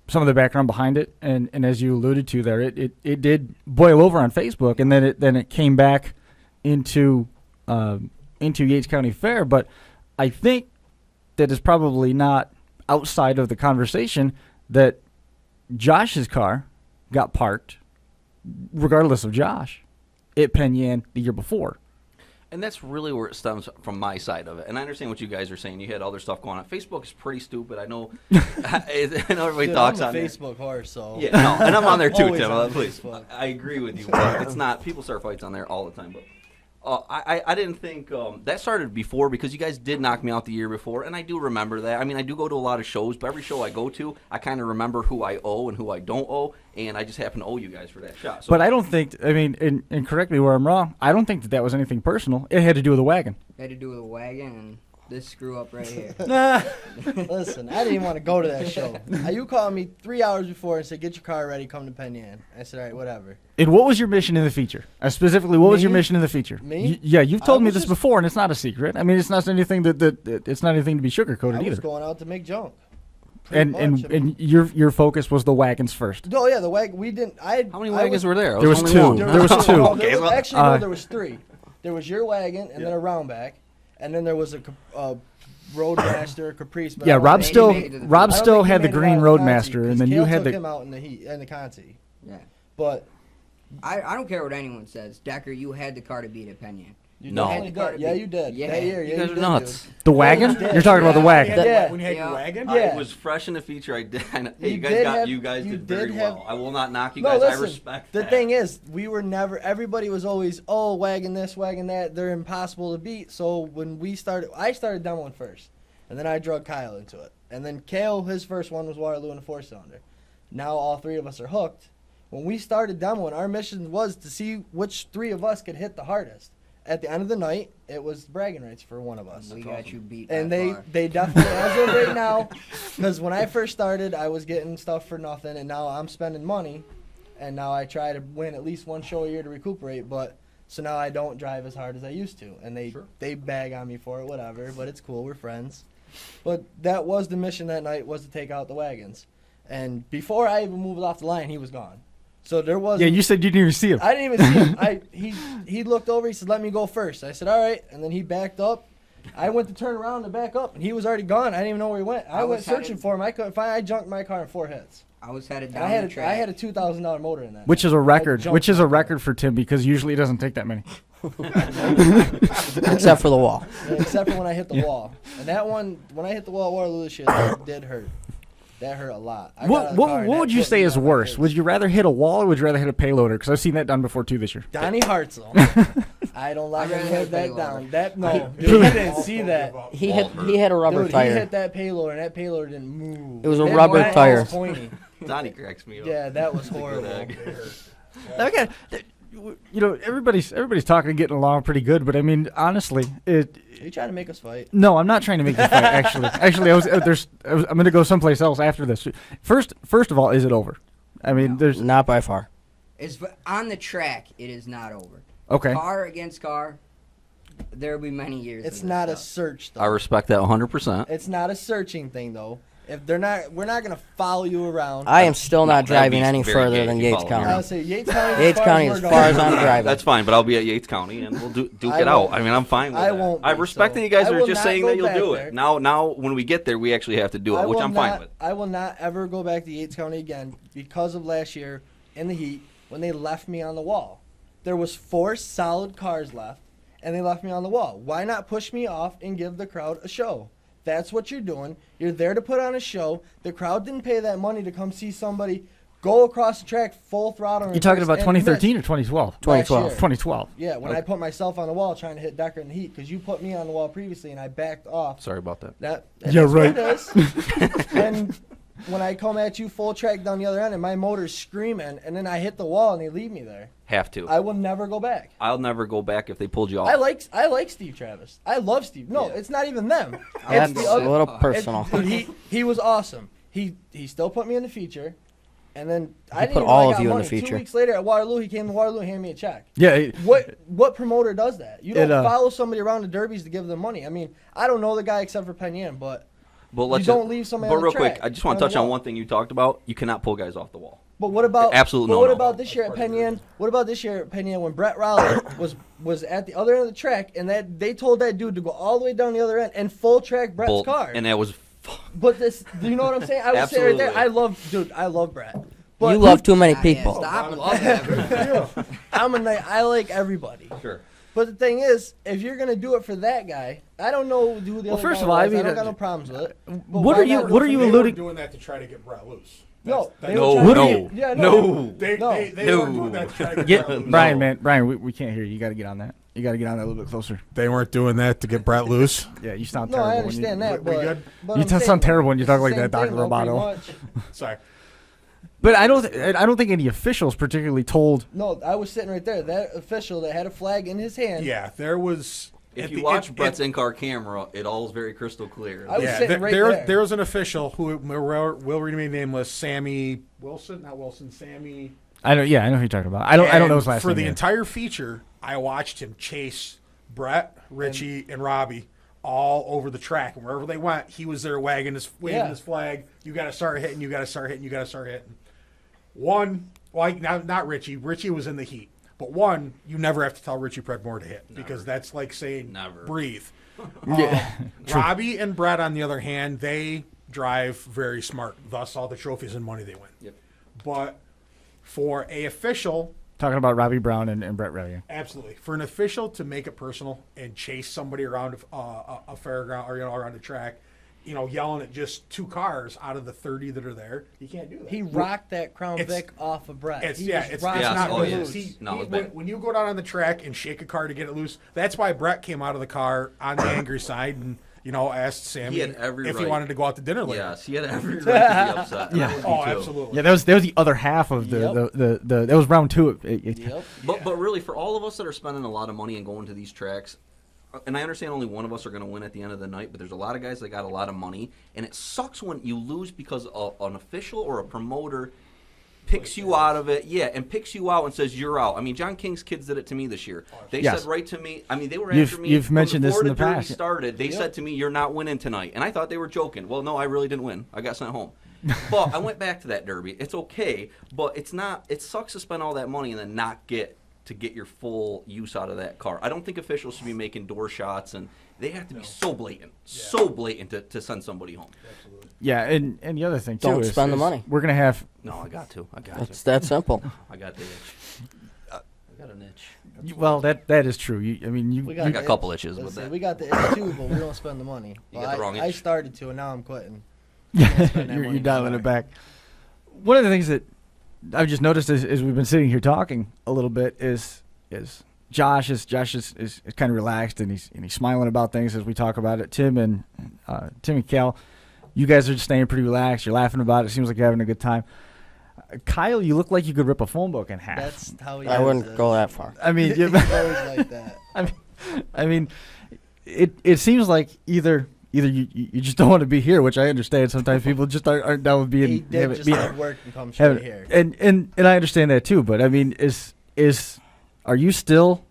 Speaker 2: some of the background behind it, and as you alluded to there, it did boil over on Facebook, and then it came back into Yates County Fair. But I think that is probably not outside of the conversation that Josh's car got parked, regardless of Josh, at Penn Yan the year before.
Speaker 3: And that's really where it stems from my side of it. And I understand what you guys are saying. You had other stuff going on. Facebook is pretty stupid. I know. I know everybody
Speaker 5: Dude,
Speaker 3: talks
Speaker 5: I'm
Speaker 3: on
Speaker 5: a
Speaker 3: there.
Speaker 5: Facebook horse, so
Speaker 3: Yeah, no, and I'm on there too,
Speaker 5: Always
Speaker 3: Tim.
Speaker 5: on
Speaker 3: Please,
Speaker 5: Facebook.
Speaker 3: I agree with you. But it's not. People start fights on there all the time. But I didn't think that started before because you guys did knock me out the year before, and I do remember that. I mean, I do go to a lot of shows, but every show I go to, I kind of remember who I owe and who I don't owe, and I just happen to owe you guys for that shot. So,
Speaker 2: But I don't think, I mean, and correct me where I'm wrong, I don't think that was anything personal. It had to do with the wagon.
Speaker 6: Had to do with a wagon and this screw up right here.
Speaker 5: listen, I didn't even want to go to that show. You called me 3 hours before and said, "Get your car ready, come to Penn Yan." I said, "All right, whatever."
Speaker 2: And what was your mission in the feature? Specifically, what was your
Speaker 5: Me?
Speaker 2: mission in the feature?
Speaker 5: Me?
Speaker 2: Yeah, you've told
Speaker 5: I
Speaker 2: me
Speaker 5: was
Speaker 2: this
Speaker 5: just-
Speaker 2: before, and it's not a secret. I mean, it's not anything that it's not anything to be sugarcoated
Speaker 5: I was
Speaker 2: either.
Speaker 5: going out to make junk. Pretty
Speaker 2: And
Speaker 5: much. I mean-
Speaker 2: and your focus was the wagons first.
Speaker 5: Oh yeah, the wagon. We didn't. How
Speaker 3: how many wagons were there?
Speaker 2: There was
Speaker 3: only
Speaker 2: two.
Speaker 3: one.
Speaker 2: There was two.
Speaker 3: Okay,
Speaker 5: There was,
Speaker 3: well,
Speaker 5: actually, no, there was three. There was your wagon, and then
Speaker 3: Yeah.
Speaker 5: a roundback, and then there was a Roadmaster Caprice. But
Speaker 2: Yeah,
Speaker 5: I don't
Speaker 2: Rob
Speaker 5: think-
Speaker 2: still
Speaker 6: made it to the
Speaker 2: Rob
Speaker 5: I don't
Speaker 2: still
Speaker 5: think he
Speaker 2: had the
Speaker 5: made it
Speaker 2: green
Speaker 5: out of
Speaker 2: Roadmaster,
Speaker 5: Conti,
Speaker 2: and then
Speaker 5: 'cause
Speaker 2: you
Speaker 5: Kale
Speaker 2: had
Speaker 5: took
Speaker 2: the.
Speaker 5: him out in the heat and the Conti.
Speaker 6: Yeah.
Speaker 5: But
Speaker 6: I don't care what anyone says. Decker, you had the car to beat at Penn Yan.
Speaker 5: You
Speaker 3: No.
Speaker 5: definitely did. Yeah, you did.
Speaker 6: Yeah.
Speaker 5: That year,
Speaker 3: You
Speaker 5: yeah,
Speaker 3: guys
Speaker 5: you
Speaker 3: are
Speaker 5: did,
Speaker 3: nuts.
Speaker 5: dude.
Speaker 2: The wagon?
Speaker 5: Yeah.
Speaker 2: You're talking about the wagon.
Speaker 5: Yeah.
Speaker 7: When you had
Speaker 6: Yeah.
Speaker 7: your wagon?
Speaker 5: Yeah.
Speaker 3: I was fresh in the feature. I did. Hey,
Speaker 5: You did have-
Speaker 3: you guys
Speaker 5: you
Speaker 3: did
Speaker 5: did
Speaker 3: very
Speaker 5: have-
Speaker 3: well. I will not knock you
Speaker 5: No,
Speaker 3: guys.
Speaker 5: listen.
Speaker 3: I respect
Speaker 5: The
Speaker 3: that.
Speaker 5: thing is, we were never. Everybody was always, oh, wagon this, wagon that. They're impossible to beat. So when we started, I started demoing first, and then I drug Kyle into it, and then Kale, his first one was Waterloo in a 4-cylinder. Now all three of us are hooked. When we started demoing, our mission was to see which three of us could hit the hardest. At the end of the night, it was bragging rights for one of us.
Speaker 6: We got you beat.
Speaker 5: And
Speaker 6: by far.
Speaker 5: they definitely, as of right now, because when I first started, I was getting stuff for nothing, and now I'm spending money, and now I try to win at least one show a year to recuperate, but so now I don't drive as hard as I used to, and they bag on me for it, whatever, but it's cool, we're friends. But that was the mission that night, was to take out the wagons. And before I even moved off the line, he was gone. So there was.
Speaker 2: Yeah, you said you didn't even see him.
Speaker 5: I didn't even see him. He looked over. He said, "Let me go first." I said, "All right." And then he backed up. I went to turn around to back up, and he was already gone. I didn't even know where he went. I went
Speaker 6: was
Speaker 5: searching
Speaker 6: headed-
Speaker 5: for him. I couldn't find. I junked my car in 4 hits.
Speaker 6: I was headed
Speaker 5: And
Speaker 6: down the track.
Speaker 5: I had a $2,000 motor in that.
Speaker 2: Which is a
Speaker 5: I
Speaker 2: record.
Speaker 5: jumped
Speaker 2: Which is
Speaker 5: my
Speaker 2: a
Speaker 5: car.
Speaker 2: record for Tim because usually it doesn't take that many.
Speaker 4: Except for the wall.
Speaker 5: Yeah, except for when I hit the wall. And that one, when I hit the wall at Waterloo this year, that did hurt. That hurt a lot. I got out
Speaker 2: What
Speaker 5: of the car
Speaker 2: what,
Speaker 5: and
Speaker 2: what
Speaker 5: that
Speaker 2: would you
Speaker 5: put
Speaker 2: say
Speaker 5: me
Speaker 2: is
Speaker 5: on my
Speaker 2: worse?
Speaker 5: face.
Speaker 2: Would you rather hit a wall or would you rather hit a payloader? Because I've seen that done before too this year.
Speaker 5: Donnie Hartzell. I don't like
Speaker 6: I'd
Speaker 5: him
Speaker 6: rather
Speaker 5: hit
Speaker 6: hit
Speaker 5: that
Speaker 6: payloader.
Speaker 5: down. That no,
Speaker 2: He-
Speaker 5: dude, you didn't see that.
Speaker 4: He
Speaker 3: Wall
Speaker 4: hit a rubber
Speaker 5: Dude,
Speaker 4: tire.
Speaker 5: he hit that payloader, and that payloader didn't move.
Speaker 4: It was a
Speaker 5: That
Speaker 4: rubber
Speaker 5: went
Speaker 4: tire.
Speaker 5: all pointy.
Speaker 3: Donnie cracks me up.
Speaker 5: Yeah, that was
Speaker 3: Good
Speaker 5: horrible.
Speaker 3: egg.
Speaker 2: Okay, you know everybody's talking and getting along pretty good, but I mean honestly,
Speaker 5: You trying to make us fight?
Speaker 2: no, I'm not trying to make this fight. Actually, I'm going to go someplace else after this. First of all, is it over? I mean,
Speaker 6: No.
Speaker 2: there's
Speaker 4: Not by far.
Speaker 6: It's on the track. It is not over.
Speaker 2: okay.
Speaker 6: Car against car. There will be many years.
Speaker 5: It's
Speaker 6: of this
Speaker 5: not a
Speaker 6: stuff.
Speaker 5: search though.
Speaker 3: I respect that 100%.
Speaker 5: It's not a searching thing though. If they're not, we're not gonna follow you around.
Speaker 4: I am still not
Speaker 3: No, that'd be
Speaker 4: driving any
Speaker 3: very
Speaker 4: further
Speaker 3: gay
Speaker 4: than
Speaker 3: if you
Speaker 4: Yates
Speaker 3: follow me
Speaker 4: County.
Speaker 5: I'll say Yates County.
Speaker 4: Yates County as far as I'm driving.
Speaker 3: That's fine, but I'll be at Yates County and we'll duke
Speaker 5: I
Speaker 3: it out.
Speaker 5: won't
Speaker 3: I mean, I'm fine with
Speaker 5: I
Speaker 3: that.
Speaker 5: won't
Speaker 3: I
Speaker 5: be,
Speaker 3: respect
Speaker 5: so
Speaker 3: that you guys
Speaker 5: I
Speaker 3: are
Speaker 5: will
Speaker 3: just
Speaker 5: not
Speaker 3: saying
Speaker 5: go
Speaker 3: that you'll
Speaker 5: back
Speaker 3: do
Speaker 5: there.
Speaker 3: it. Now, when we get there, we actually have to do it, which I'm fine with.
Speaker 5: I will not ever go back to Yates County again because of last year in the heat when they left me on the wall. There was 4 solid cars left, and they left me on the wall. Why not push me off and give the crowd a show? That's what you're doing. You're there to put on a show. The crowd didn't pay that money to come see somebody go across the track full throttle.
Speaker 2: You talking about
Speaker 5: and
Speaker 2: 2013
Speaker 5: miss.
Speaker 2: or 2012?
Speaker 4: 2012.
Speaker 5: Last year.
Speaker 2: 2012.
Speaker 5: Yeah, when I put myself on the wall trying to hit Decker in the heat because you put me on the wall previously and I backed off.
Speaker 3: Sorry about that.
Speaker 2: Yeah,
Speaker 5: That's
Speaker 2: right.
Speaker 5: what it is. And when I come at you full track down the other end and my motor's screaming and then I hit the wall and they leave me there,
Speaker 3: Have to.
Speaker 5: I will never go back.
Speaker 3: I'll never go back if they pulled you off.
Speaker 5: I like Steve Travis. I love Steve. No, it's not even them.
Speaker 4: That's
Speaker 5: It's the
Speaker 4: a
Speaker 5: other.
Speaker 4: little
Speaker 5: It's,
Speaker 4: personal.
Speaker 5: dude, he was awesome. He still put me in the feature, and then I didn't
Speaker 4: put
Speaker 5: even know
Speaker 4: all
Speaker 5: I
Speaker 4: of
Speaker 5: got
Speaker 4: you in the
Speaker 5: money.
Speaker 4: feature.
Speaker 5: 2 weeks later at Waterloo, he came to Waterloo and handed me a check.
Speaker 2: Yeah.
Speaker 5: What promoter does that? You don't
Speaker 2: It,
Speaker 5: follow somebody around the derbies to give them money. I mean, I don't know the guy except for Penyan, but
Speaker 3: But let's
Speaker 5: you
Speaker 3: just,
Speaker 5: don't leave somebody
Speaker 3: But
Speaker 5: on the
Speaker 3: real
Speaker 5: track
Speaker 3: quick, I just want
Speaker 5: on
Speaker 3: to
Speaker 5: the
Speaker 3: touch on
Speaker 5: wall.
Speaker 3: one thing you talked about. You cannot pull guys off the wall.
Speaker 5: But what about
Speaker 3: Absolute
Speaker 5: but what
Speaker 3: no-no.
Speaker 5: about this year at Penyan? What about this year at Penyan when Brett Rowley was at the other end of the track and that they told that dude to go all the way down the other end and full track Brett's
Speaker 3: Bull-
Speaker 5: car?
Speaker 3: And that was
Speaker 5: But this, do you know what I'm saying? I would say right there,
Speaker 3: Absolutely.
Speaker 5: I love Brett. But
Speaker 4: You love too many
Speaker 6: Yeah,
Speaker 4: people.
Speaker 6: stop loving everybody.
Speaker 5: I like everybody.
Speaker 3: sure.
Speaker 5: But the thing is, if you're gonna do it for that guy, I don't know who the
Speaker 2: Well,
Speaker 5: other
Speaker 2: first
Speaker 5: guy
Speaker 2: of all,
Speaker 5: was.
Speaker 2: I mean,
Speaker 5: don't got no problems with it. But
Speaker 2: what
Speaker 5: why
Speaker 2: are you-
Speaker 5: not do
Speaker 2: what
Speaker 5: it
Speaker 2: are
Speaker 5: for
Speaker 2: you
Speaker 5: me?
Speaker 7: They
Speaker 2: alluding-
Speaker 7: were doing that to try to get Brett loose.
Speaker 5: No,
Speaker 7: That's-
Speaker 5: they
Speaker 3: No,
Speaker 5: were trying
Speaker 3: no,
Speaker 5: to get, yeah,
Speaker 3: no.
Speaker 7: They
Speaker 5: No.
Speaker 7: weren't doing that to try to get
Speaker 2: Get
Speaker 7: Brett loose.
Speaker 2: Brian, we can't hear you. You got to get on that. You got to get on that a little bit closer.
Speaker 7: They weren't doing that to get Brett loose.
Speaker 2: Yeah, you sound
Speaker 5: No,
Speaker 2: terrible.
Speaker 5: I
Speaker 2: when
Speaker 5: understand
Speaker 2: you,
Speaker 5: that,
Speaker 7: we
Speaker 5: but,
Speaker 7: good?
Speaker 5: but
Speaker 2: You
Speaker 5: I'm
Speaker 2: sound
Speaker 5: saying,
Speaker 2: terrible when you
Speaker 5: it's
Speaker 2: talk
Speaker 5: the
Speaker 2: like
Speaker 5: same
Speaker 2: that, Dr.
Speaker 5: thing, though, pretty
Speaker 2: Roboto.
Speaker 5: much.
Speaker 7: Sorry.
Speaker 2: But I don't think any officials particularly told.
Speaker 5: No, I was sitting right there. That official that had a flag in his hand.
Speaker 7: Yeah, there was.
Speaker 3: If
Speaker 7: at
Speaker 3: you
Speaker 7: the-
Speaker 3: watch
Speaker 7: at-
Speaker 3: Brett's
Speaker 7: at-
Speaker 3: in-car camera, it all is very crystal clear.
Speaker 5: I was
Speaker 7: yeah,
Speaker 5: sitting right
Speaker 7: there,
Speaker 5: there.
Speaker 7: there was an official who will remain nameless. Sammy Wilson, not Wilson. Sammy.
Speaker 2: I know who you're talking about. I don't know
Speaker 7: And
Speaker 2: his last
Speaker 7: for
Speaker 2: name.
Speaker 7: the
Speaker 2: yet.
Speaker 7: entire feature, I watched him chase Brett, Richie, and Robbie all over the track, and wherever they went, he was there waving his flag. You got to start hitting. You got to start hitting. You got to start hitting. One, like not Richie. Richie was in the heat, but one, you never have to tell Richie Predmore to hit because that's like saying
Speaker 3: Never.
Speaker 7: breathe.
Speaker 2: Yeah.
Speaker 7: Robbie and Brett, on the other hand, they drive very smart. Thus, all the trophies and money they win.
Speaker 3: Yep.
Speaker 7: But for a official
Speaker 2: Talking about Robbie Brown and Brett Revia.
Speaker 7: Absolutely. For an official to make it personal and chase somebody around a fairground or around the track, yelling at just 2 cars out of the 30 that are there, you can't do that.
Speaker 5: He rocked that Crown Vic off of Brett.
Speaker 7: It's
Speaker 5: It's
Speaker 7: not
Speaker 3: oh, yeah.
Speaker 7: loose.
Speaker 3: No, it was bad.
Speaker 7: When you go down on the track and shake a car to get it loose, that's why Brett came out of the car on the angry side and asked Sammy
Speaker 3: He had every
Speaker 7: if he
Speaker 3: right.
Speaker 7: wanted to go out to dinner later.
Speaker 3: Yes, he had every right to be upset. and I would be
Speaker 7: Oh,
Speaker 3: too.
Speaker 7: absolutely.
Speaker 2: Yeah, that was the other half of the that was round 2.
Speaker 5: Yep.
Speaker 3: But really, for all of us that are spending a lot of money and going to these tracks, and I understand only one of us are going to win at the end of the night, but there's a lot of guys that got a lot of money, and it sucks when you lose because an official or a promoter picks you out of it, and picks you out and says you're out. I mean, John King's kids did it to me this year. They
Speaker 2: Yes.
Speaker 3: said right to me. I mean, they were
Speaker 2: You've-
Speaker 3: after me.
Speaker 2: you've
Speaker 3: from
Speaker 2: mentioned
Speaker 3: the
Speaker 2: this in
Speaker 3: Florida
Speaker 2: the
Speaker 3: Derby
Speaker 2: past.
Speaker 3: started. They said to me, "You're not winning tonight," and I thought they were joking. Well, no, I really didn't win. I got sent home. But I went back to that Derby. It's okay, but it's not. It sucks to spend all that money and then not get your full use out of that car. I don't think officials should be making door shots, and they have to be so blatant to send somebody home.
Speaker 7: Absolutely.
Speaker 2: Yeah, and the other thing too
Speaker 4: Don't
Speaker 2: is
Speaker 4: spend the money.
Speaker 2: We're gonna have
Speaker 3: No, I got to.
Speaker 4: It's that simple.
Speaker 3: I got the itch. I got an itch.
Speaker 2: well that is true. You
Speaker 5: We
Speaker 3: I got a
Speaker 5: the
Speaker 3: couple
Speaker 5: itch.
Speaker 3: itches with
Speaker 5: Listen,
Speaker 3: that.
Speaker 5: We got the itch too, but we don't spend the money.
Speaker 3: You
Speaker 5: Well,
Speaker 3: got the wrong
Speaker 5: I
Speaker 3: itch.
Speaker 5: started to, and now I'm quitting.
Speaker 2: you're dialing it back. One of the things that I've just noticed as we've been sitting here talking a little bit is Josh is kind of relaxed and he's smiling about things as we talk about it. Tim and Kale, you guys are just staying pretty relaxed. You're laughing about it. Seems like you're having a good time. Kyle, you look like you could rip a phone book in half.
Speaker 5: That's how he
Speaker 4: I
Speaker 5: is.
Speaker 4: wouldn't go that far.
Speaker 2: I mean,
Speaker 5: He's always like that.
Speaker 2: I mean, it seems like either you just don't want to be here, which I understand. Sometimes people just aren't down with being
Speaker 5: He did just
Speaker 2: being-
Speaker 5: leave work and come straight here.
Speaker 2: and I understand that too. But I mean, are you still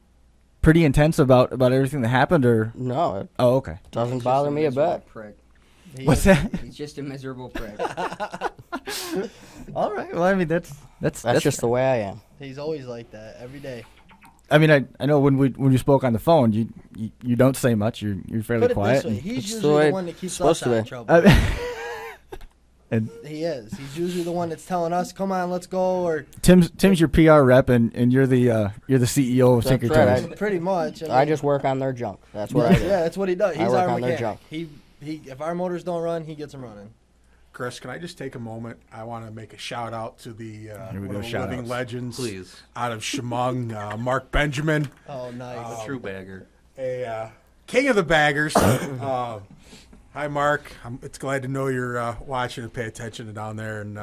Speaker 2: pretty intense about everything that happened, or
Speaker 4: No, it
Speaker 2: oh okay?
Speaker 4: doesn't
Speaker 6: He's
Speaker 4: bother
Speaker 6: just
Speaker 4: me a
Speaker 6: miserable
Speaker 4: bit.
Speaker 6: Prick.
Speaker 5: He
Speaker 2: What's
Speaker 5: is-
Speaker 2: that?
Speaker 6: He's just a miserable prick.
Speaker 2: All right. Well, I mean that's
Speaker 4: That's just the way I am.
Speaker 5: He's always like that every day.
Speaker 2: I mean, I know when you spoke on the phone, you don't say much. You're fairly
Speaker 5: Put it
Speaker 2: quiet.
Speaker 5: this way: he's
Speaker 4: It's the
Speaker 5: usually
Speaker 4: way
Speaker 5: the one that keeps
Speaker 4: it's
Speaker 5: us
Speaker 4: supposed
Speaker 5: out of
Speaker 4: to
Speaker 5: trouble.
Speaker 2: and
Speaker 5: He is. He's usually the one that's telling us, "Come on, let's go," or
Speaker 2: Tim's your PR rep, and you're the CEO of
Speaker 4: That's
Speaker 2: Tinker
Speaker 4: right.
Speaker 2: Toys.
Speaker 5: pretty much.
Speaker 4: I just work on their junk. That's what I do.
Speaker 5: Yeah, that's what he does.
Speaker 4: I
Speaker 5: He's
Speaker 4: work
Speaker 5: our
Speaker 4: on their
Speaker 5: mechanic.
Speaker 4: junk.
Speaker 5: He if our motors don't run, he gets them running.
Speaker 7: Chris, can I just take a moment? I want to make a shout out to the
Speaker 2: Here
Speaker 7: one
Speaker 2: we go,
Speaker 7: of the
Speaker 2: shout
Speaker 7: living
Speaker 2: outs.
Speaker 7: legends
Speaker 3: Please.
Speaker 7: out of Chemung, Mark Benjamin,
Speaker 5: Oh, nice.
Speaker 3: True bagger.
Speaker 7: a king of the baggers. Hi, Mark. It's glad to know you're watching and pay attention to down there, and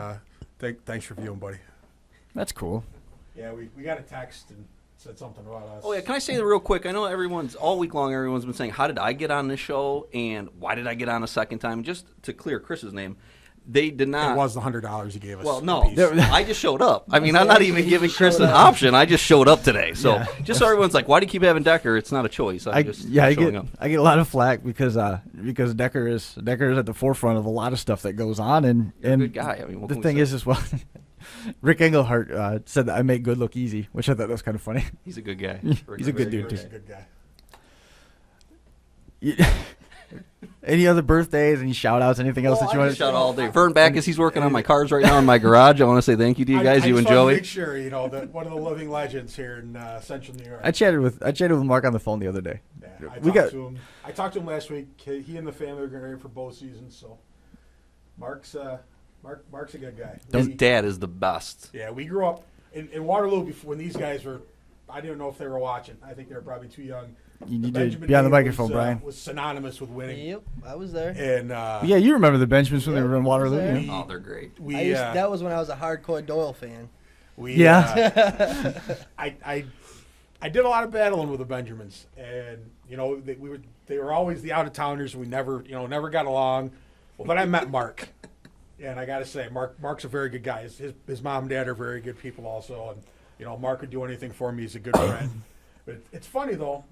Speaker 7: thanks for viewing, buddy.
Speaker 2: That's cool.
Speaker 7: Yeah, we got a text and said something about us.
Speaker 3: Oh yeah, can I say that real quick? I know all week long everyone's been saying, how did I get on this show and why did I get on a second time? Just to clear Chris's name, they did not.
Speaker 7: It was the $100 you gave us.
Speaker 3: Well,
Speaker 7: a
Speaker 3: no,
Speaker 7: piece.
Speaker 3: I just showed up. I mean, I'm not even
Speaker 5: He
Speaker 3: giving
Speaker 5: just
Speaker 3: Chris
Speaker 5: showed
Speaker 3: an
Speaker 5: up.
Speaker 3: option. I just showed up today. So just so everyone's like, why do you keep having Decker? It's not a choice.
Speaker 2: I
Speaker 3: just
Speaker 2: get
Speaker 3: showing up.
Speaker 2: I get a lot of flack because Decker is at the forefront of a lot of stuff that goes on, and
Speaker 3: You're a good guy. I mean, what
Speaker 2: the
Speaker 3: can we
Speaker 2: thing
Speaker 3: say?
Speaker 2: is as well. Rick Engelhart said that I make good look easy, which I thought was kind of funny.
Speaker 3: He's a good guy.
Speaker 2: He's a good dude
Speaker 7: Rick's
Speaker 2: too.
Speaker 7: a good guy.
Speaker 2: Any other birthdays? Any shout outs? Anything else that you
Speaker 3: I
Speaker 2: want
Speaker 3: just shout all day. Vern Backus, he's working on my cars right now in my garage. I want to say thank you to you guys,
Speaker 7: I
Speaker 3: you and
Speaker 7: just wanted to
Speaker 3: Joey.
Speaker 7: make sure, that one of the living legends here in Central New York.
Speaker 2: I chatted with Mark on the phone the other day.
Speaker 7: Yeah, I talked to him last week. He and the family are getting ready for both seasons, so Mark's a good guy.
Speaker 3: His dad is the best.
Speaker 7: Yeah, we grew up in Waterloo before when these guys were. I didn't know if they were watching. I think they were probably too young.
Speaker 2: You need to
Speaker 7: Benjamin
Speaker 2: be on the
Speaker 7: name
Speaker 2: microphone, Brian.
Speaker 7: Was synonymous with winning.
Speaker 5: Yep, I was there.
Speaker 7: And
Speaker 2: Yeah, you remember the Benjamins when they
Speaker 5: Yeah,
Speaker 2: were in Waterloo?
Speaker 5: I was
Speaker 2: yeah?
Speaker 5: there.
Speaker 3: Oh, they're great.
Speaker 5: That was when I was a hardcore Doyle fan.
Speaker 7: I did a lot of battling with the Benjamins, and they were always the out of towners. We never got along. Well, then I met Mark, and I got to say, Mark's a very good guy. His mom and dad are very good people also, and Mark would do anything for me. He's a good friend. But it's funny though,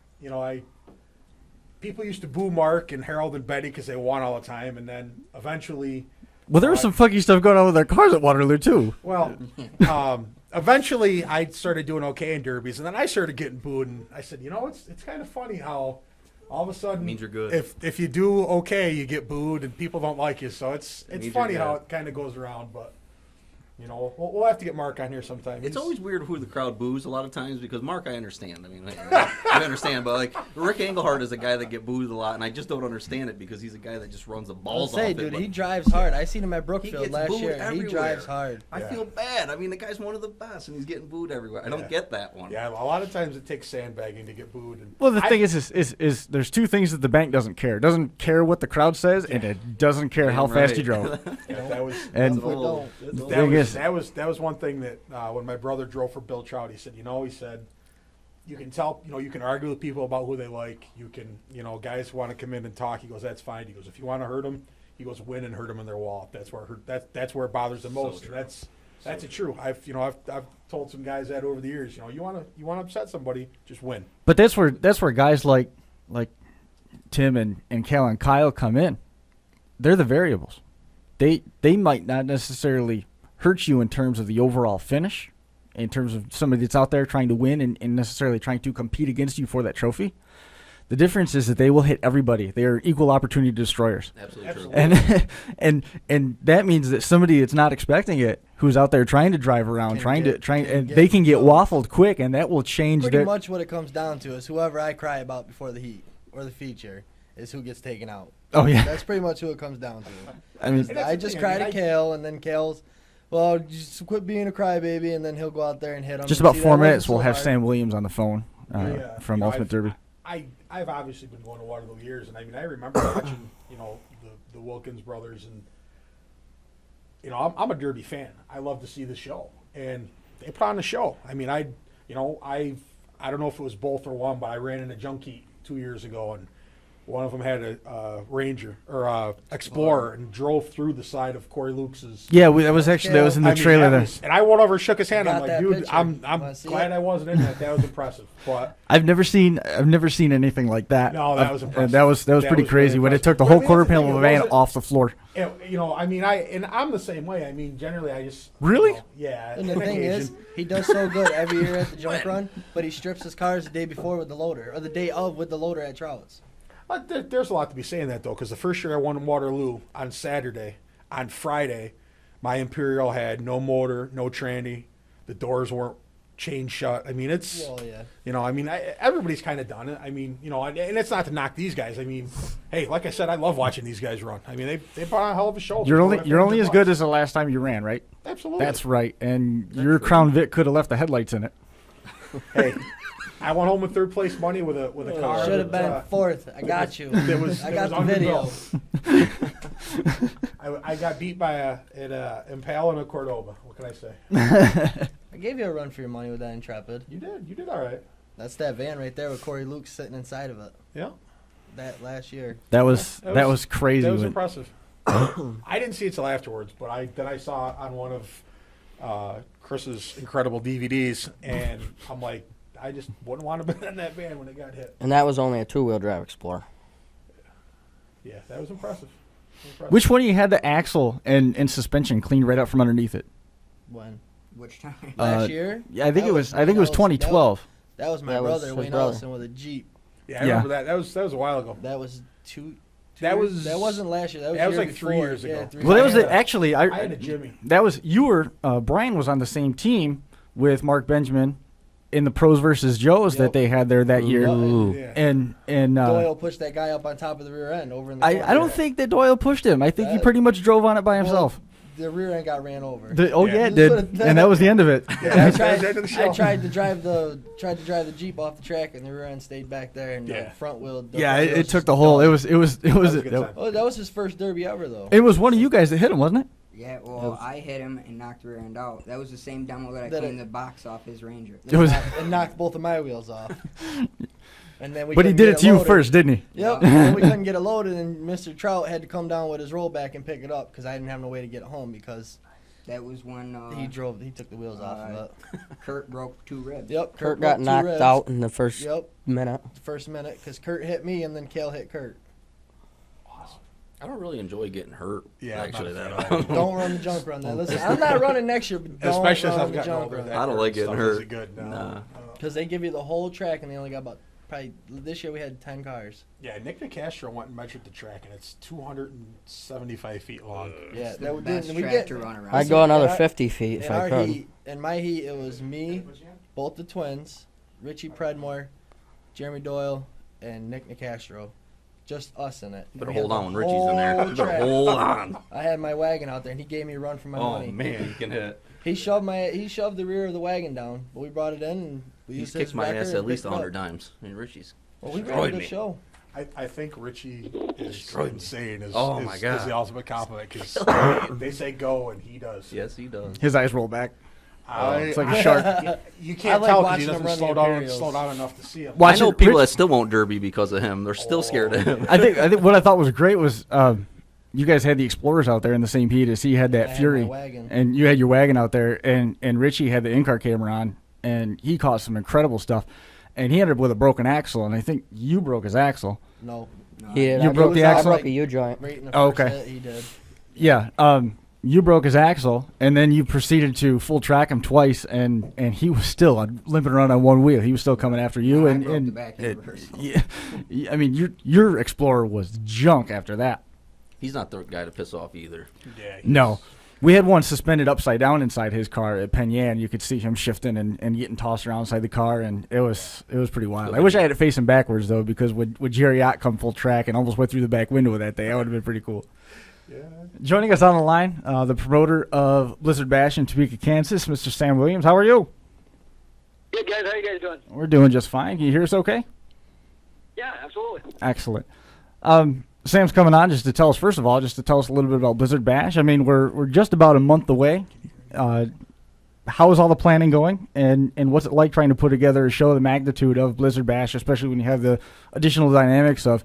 Speaker 7: people used to boo Mark and Harold and Betty because they won all the time, and then eventually.
Speaker 2: Well, there was some funky stuff going on with their cars at Waterloo too.
Speaker 7: Well, eventually I started doing okay in derbies, and then I started getting booed, and I said, it's kind of funny how all of a sudden
Speaker 3: Means you're good.
Speaker 7: If you do okay, you get booed, and people don't like you. So it's
Speaker 3: Means
Speaker 7: funny
Speaker 3: you're
Speaker 7: how
Speaker 3: good.
Speaker 7: it kind of goes around. But You know, we'll have to get Mark on here sometime.
Speaker 3: It's always weird who the crowd boos a lot of times because Mark, I understand. I mean, I understand, but like Rick Engelhart is a guy that get booed a lot, and I just don't understand it because he's a guy that just runs the balls off.
Speaker 5: Dude,
Speaker 3: it,
Speaker 5: he drives hard. I seen him at Brookfield
Speaker 3: gets
Speaker 5: last
Speaker 3: booed
Speaker 5: year.
Speaker 3: everywhere.
Speaker 5: He drives hard.
Speaker 3: I feel bad. I mean, the guy's one of the best, and he's getting booed everywhere. I don't get that one.
Speaker 7: Yeah, a lot of times it takes sandbagging to get booed. And
Speaker 2: Well, the thing is there's two things that the bank doesn't care. It doesn't care what the crowd says, and it doesn't care how fast you drove.
Speaker 7: that was
Speaker 2: And
Speaker 7: that was one thing that when my brother drove for Bill Trout, he said, you can tell, you can argue with people about who they like. You can, guys want to come in and talk. He goes, that's fine. He goes, if you want to hurt them, he goes, win and hurt them in their wallet. That's where that's where it bothers the most.
Speaker 3: So
Speaker 7: That's true. I've told some guys that over the years. You want to upset somebody, just win.
Speaker 2: But that's where guys like Tim and Kale and Kyle come in. They're the variables. They might not necessarily hurt you in terms of the overall finish, in terms of somebody that's out there trying to win and necessarily trying to compete against you for that trophy. The difference is that they will hit everybody. They are equal opportunity destroyers.
Speaker 3: Absolutely true.
Speaker 2: And that means that somebody that's not expecting it, who's out there trying to drive around, they can get waffled quick, and that will change
Speaker 5: Pretty much what it comes down to is whoever I cry about before the heat or the feature is who gets taken out.
Speaker 2: Oh yeah,
Speaker 5: that's pretty much who it comes down to.
Speaker 2: I mean,
Speaker 5: I just cry to Kale, and then Kale's, well, just quit being a crybaby, and then he'll go out there and hit him.
Speaker 2: Just about 4 minutes, we'll have Sam Williams on the phone from Ultimate Derby.
Speaker 7: I've obviously been going to Waterloo years, and I mean, I remember watching, the Wilkins brothers, and I'm a Derby fan. I love to see the show, and they put on the show. I mean, I don't know if it was both or one, but I ran in a junkie 2 years ago, and one of them had a Ranger or a Explorer and drove through the side of Corey Lukes's.
Speaker 2: Yeah, that was in the trailer there.
Speaker 7: And I went over and shook his hand. I'm like, dude,
Speaker 5: picture.
Speaker 7: I'm glad I wasn't in that. That was impressive. But
Speaker 2: I've never seen anything like that.
Speaker 7: No, that was impressive.
Speaker 2: That was pretty crazy
Speaker 7: really
Speaker 2: when it
Speaker 7: impressive.
Speaker 2: took the whole quarter panel of the van off the floor.
Speaker 7: I mean, I'm the same way. I mean, generally, I just
Speaker 2: really.
Speaker 7: Yeah.
Speaker 5: And the thing is, he does so good every year at the junk run, but he strips his cars the day before with the loader, or the day of with the loader at Trout's.
Speaker 7: There's a lot to be saying that, though, because the first year I won in Waterloo on Saturday, on Friday, my Imperial had no motor, no tranny. The doors weren't chained shut. I mean, it's, everybody's kind of done it. I mean, and it's not to knock these guys. I mean, hey, like I said, I love watching these guys run. I mean, they put on a hell of a show.
Speaker 2: You're only as good as the last time you ran, right?
Speaker 7: Absolutely.
Speaker 2: That's right. And your Crown Vic could have left the headlights in it.
Speaker 7: Hey. I went home with third place money with a car.
Speaker 5: Should have been fourth. I got you. I got the video.
Speaker 7: I got beat by an Impala and a Cordoba. What can I say?
Speaker 5: I gave you a run for your money with that Intrepid.
Speaker 7: You did. You did all right.
Speaker 5: That's that van right there with Corey Luke sitting inside of it.
Speaker 7: Yeah.
Speaker 5: That last year.
Speaker 2: That was crazy.
Speaker 7: That was impressive. I didn't see it till afterwards, but I saw it on one of Chris's incredible DVDs, and I'm like, I just wouldn't want to be in that van when it got hit.
Speaker 4: And that was only a two-wheel drive Explorer.
Speaker 7: Yeah, that was impressive.
Speaker 2: Which one of you had the axle and suspension cleaned right out from underneath it?
Speaker 5: When?
Speaker 6: Which time?
Speaker 5: Last year?
Speaker 2: Yeah, I think it was 2012.
Speaker 5: That was my brother, Wayne Ellison, with a Jeep.
Speaker 7: Yeah, I remember that. That was a while ago.
Speaker 5: That was
Speaker 7: that
Speaker 5: wasn't last year. That was
Speaker 7: like
Speaker 5: before.
Speaker 7: 3 years ago.
Speaker 5: Yeah,
Speaker 2: Well, that was
Speaker 7: I had a Jimmy.
Speaker 2: That was Brian was on the same team with Mark Benjamin in the Pros versus Joes that they had there that year. And
Speaker 5: Doyle pushed that guy up on top of the rear end over in the corner.
Speaker 2: I don't think that Doyle pushed him. I think he pretty much drove on it by himself.
Speaker 5: The rear end got ran over.
Speaker 2: It did, and that was the end of it.
Speaker 5: I tried to drive the Jeep off the track, and the rear end stayed back there, and the front wheel.
Speaker 2: It took the whole. It was.
Speaker 5: That was his first Derby ever, though.
Speaker 2: It was one of you guys that hit him, wasn't it?
Speaker 6: Yeah, well, I hit him and knocked the rear end out. That was the same demo that I cleaned the box off his Ranger.
Speaker 5: And knocked both of my wheels off. And then
Speaker 2: but he did it to you first, didn't he?
Speaker 5: Yep. And we couldn't get it loaded, and Mr. Trout had to come down with his rollback and pick it up because I didn't have no way to get it home because
Speaker 6: that was when
Speaker 5: he took the wheels off of it.
Speaker 6: Kurt broke 2 ribs.
Speaker 5: Yep.
Speaker 4: Kurt got knocked out in the first minute.
Speaker 5: The first minute because Kurt hit me and then Kale hit Kurt.
Speaker 3: I don't really enjoy getting hurt.
Speaker 7: Yeah,
Speaker 3: actually,
Speaker 5: don't run the junk run. Then listen, I'm not running next year, but don't
Speaker 7: especially
Speaker 5: run
Speaker 7: I've
Speaker 5: the
Speaker 7: gotten
Speaker 5: junk
Speaker 7: older.
Speaker 5: run.
Speaker 3: I don't like getting hurt.
Speaker 7: Good.
Speaker 3: Nah.
Speaker 5: Because they give you the whole track and they only got about probably this year we had 10 cars.
Speaker 7: Yeah, Nick Nicastro went and measured the track, and it's 275 feet long.
Speaker 5: Yeah,
Speaker 6: The best track to run around.
Speaker 4: I'd go another
Speaker 5: in our-
Speaker 4: 50 feet if
Speaker 5: in
Speaker 4: I
Speaker 5: our
Speaker 4: could.
Speaker 5: heat, in my heat, it was me, both the twins, Richie Predmore, Jeremy Doyle, and Nick Nicastro. Just us in it.
Speaker 3: Better
Speaker 5: We had
Speaker 3: hold
Speaker 5: the
Speaker 3: on when Richie's in there.
Speaker 5: whole
Speaker 3: You better
Speaker 5: track.
Speaker 3: hold on.
Speaker 5: I had my wagon out there, and he gave me a run for my
Speaker 3: Oh
Speaker 5: money.
Speaker 3: man, you can hit.
Speaker 5: He shoved the rear of the wagon down, but we brought it in and we
Speaker 3: He's
Speaker 5: used his
Speaker 3: kicked my
Speaker 5: wrecker
Speaker 3: ass
Speaker 5: and
Speaker 3: at least
Speaker 5: picked it up.
Speaker 3: 100 times. I mean, Richie's
Speaker 5: Well, we ran a
Speaker 3: destroyed
Speaker 5: good
Speaker 3: me.
Speaker 5: show.
Speaker 7: I think Richie is
Speaker 3: Destroyed me.
Speaker 7: insane.
Speaker 3: Oh, my God.
Speaker 7: Is the ultimate compliment because they say go and he does.
Speaker 3: Yes, he does.
Speaker 2: His eyes roll back.
Speaker 7: It's
Speaker 2: like a shark.
Speaker 7: You
Speaker 5: I
Speaker 7: can't
Speaker 5: like
Speaker 7: tell because
Speaker 5: watching
Speaker 7: he
Speaker 5: him
Speaker 7: doesn't
Speaker 5: run the
Speaker 7: slow down
Speaker 5: Imperials.
Speaker 7: enough to see him.
Speaker 2: Watch
Speaker 3: I know
Speaker 2: it,
Speaker 3: people
Speaker 2: Rich-
Speaker 3: that still won't derby because of him. They're still scared of him.
Speaker 2: I think what I thought was great was you guys had the Explorers out there in the same heat as he had
Speaker 5: I
Speaker 2: that
Speaker 5: had
Speaker 2: Fury,
Speaker 5: my wagon.
Speaker 2: and you had your wagon out there, and Richie had the in-car camera on, and he caught some incredible stuff, and he ended up with a broken axle, and I think you broke his axle.
Speaker 5: No,
Speaker 4: He did.
Speaker 2: You
Speaker 4: I
Speaker 2: broke the axle?
Speaker 4: broke a U-joint.
Speaker 5: right in the
Speaker 2: Oh,
Speaker 5: first
Speaker 2: okay.
Speaker 5: hit, he did.
Speaker 2: Yeah, you broke his axle, and then you proceeded to full track him twice, and he was still limping around on one wheel. He was still coming after you,
Speaker 6: I
Speaker 2: and
Speaker 6: broke the back
Speaker 2: it-
Speaker 6: reversal.
Speaker 2: yeah, I mean your Explorer was junk after that.
Speaker 3: He's not the guy to piss off either.
Speaker 7: Yeah,
Speaker 2: No. We had one suspended upside down inside his car at Penyan. You could see him shifting and getting tossed around inside the car, and it was pretty wild. I wish I had it facing backwards, though, because would Jerry Ott come full track and almost went through the back window that day, that would have been pretty cool.
Speaker 7: Yeah.
Speaker 2: Joining us on the line, the promoter of Blizzard Bash in Topeka, Kansas, Mr. Sam Williams. How are you?
Speaker 8: Good, guys. How you guys doing?
Speaker 2: We're doing just fine. Can you hear us okay?
Speaker 8: Yeah, absolutely.
Speaker 2: Excellent. Sam's coming on just to tell us, first of all, just to tell us a little bit about Blizzard Bash. I mean, we're just about a month away. How is all the planning going, and what's it like trying to put together a show of the magnitude of Blizzard Bash, especially when you have the additional dynamics of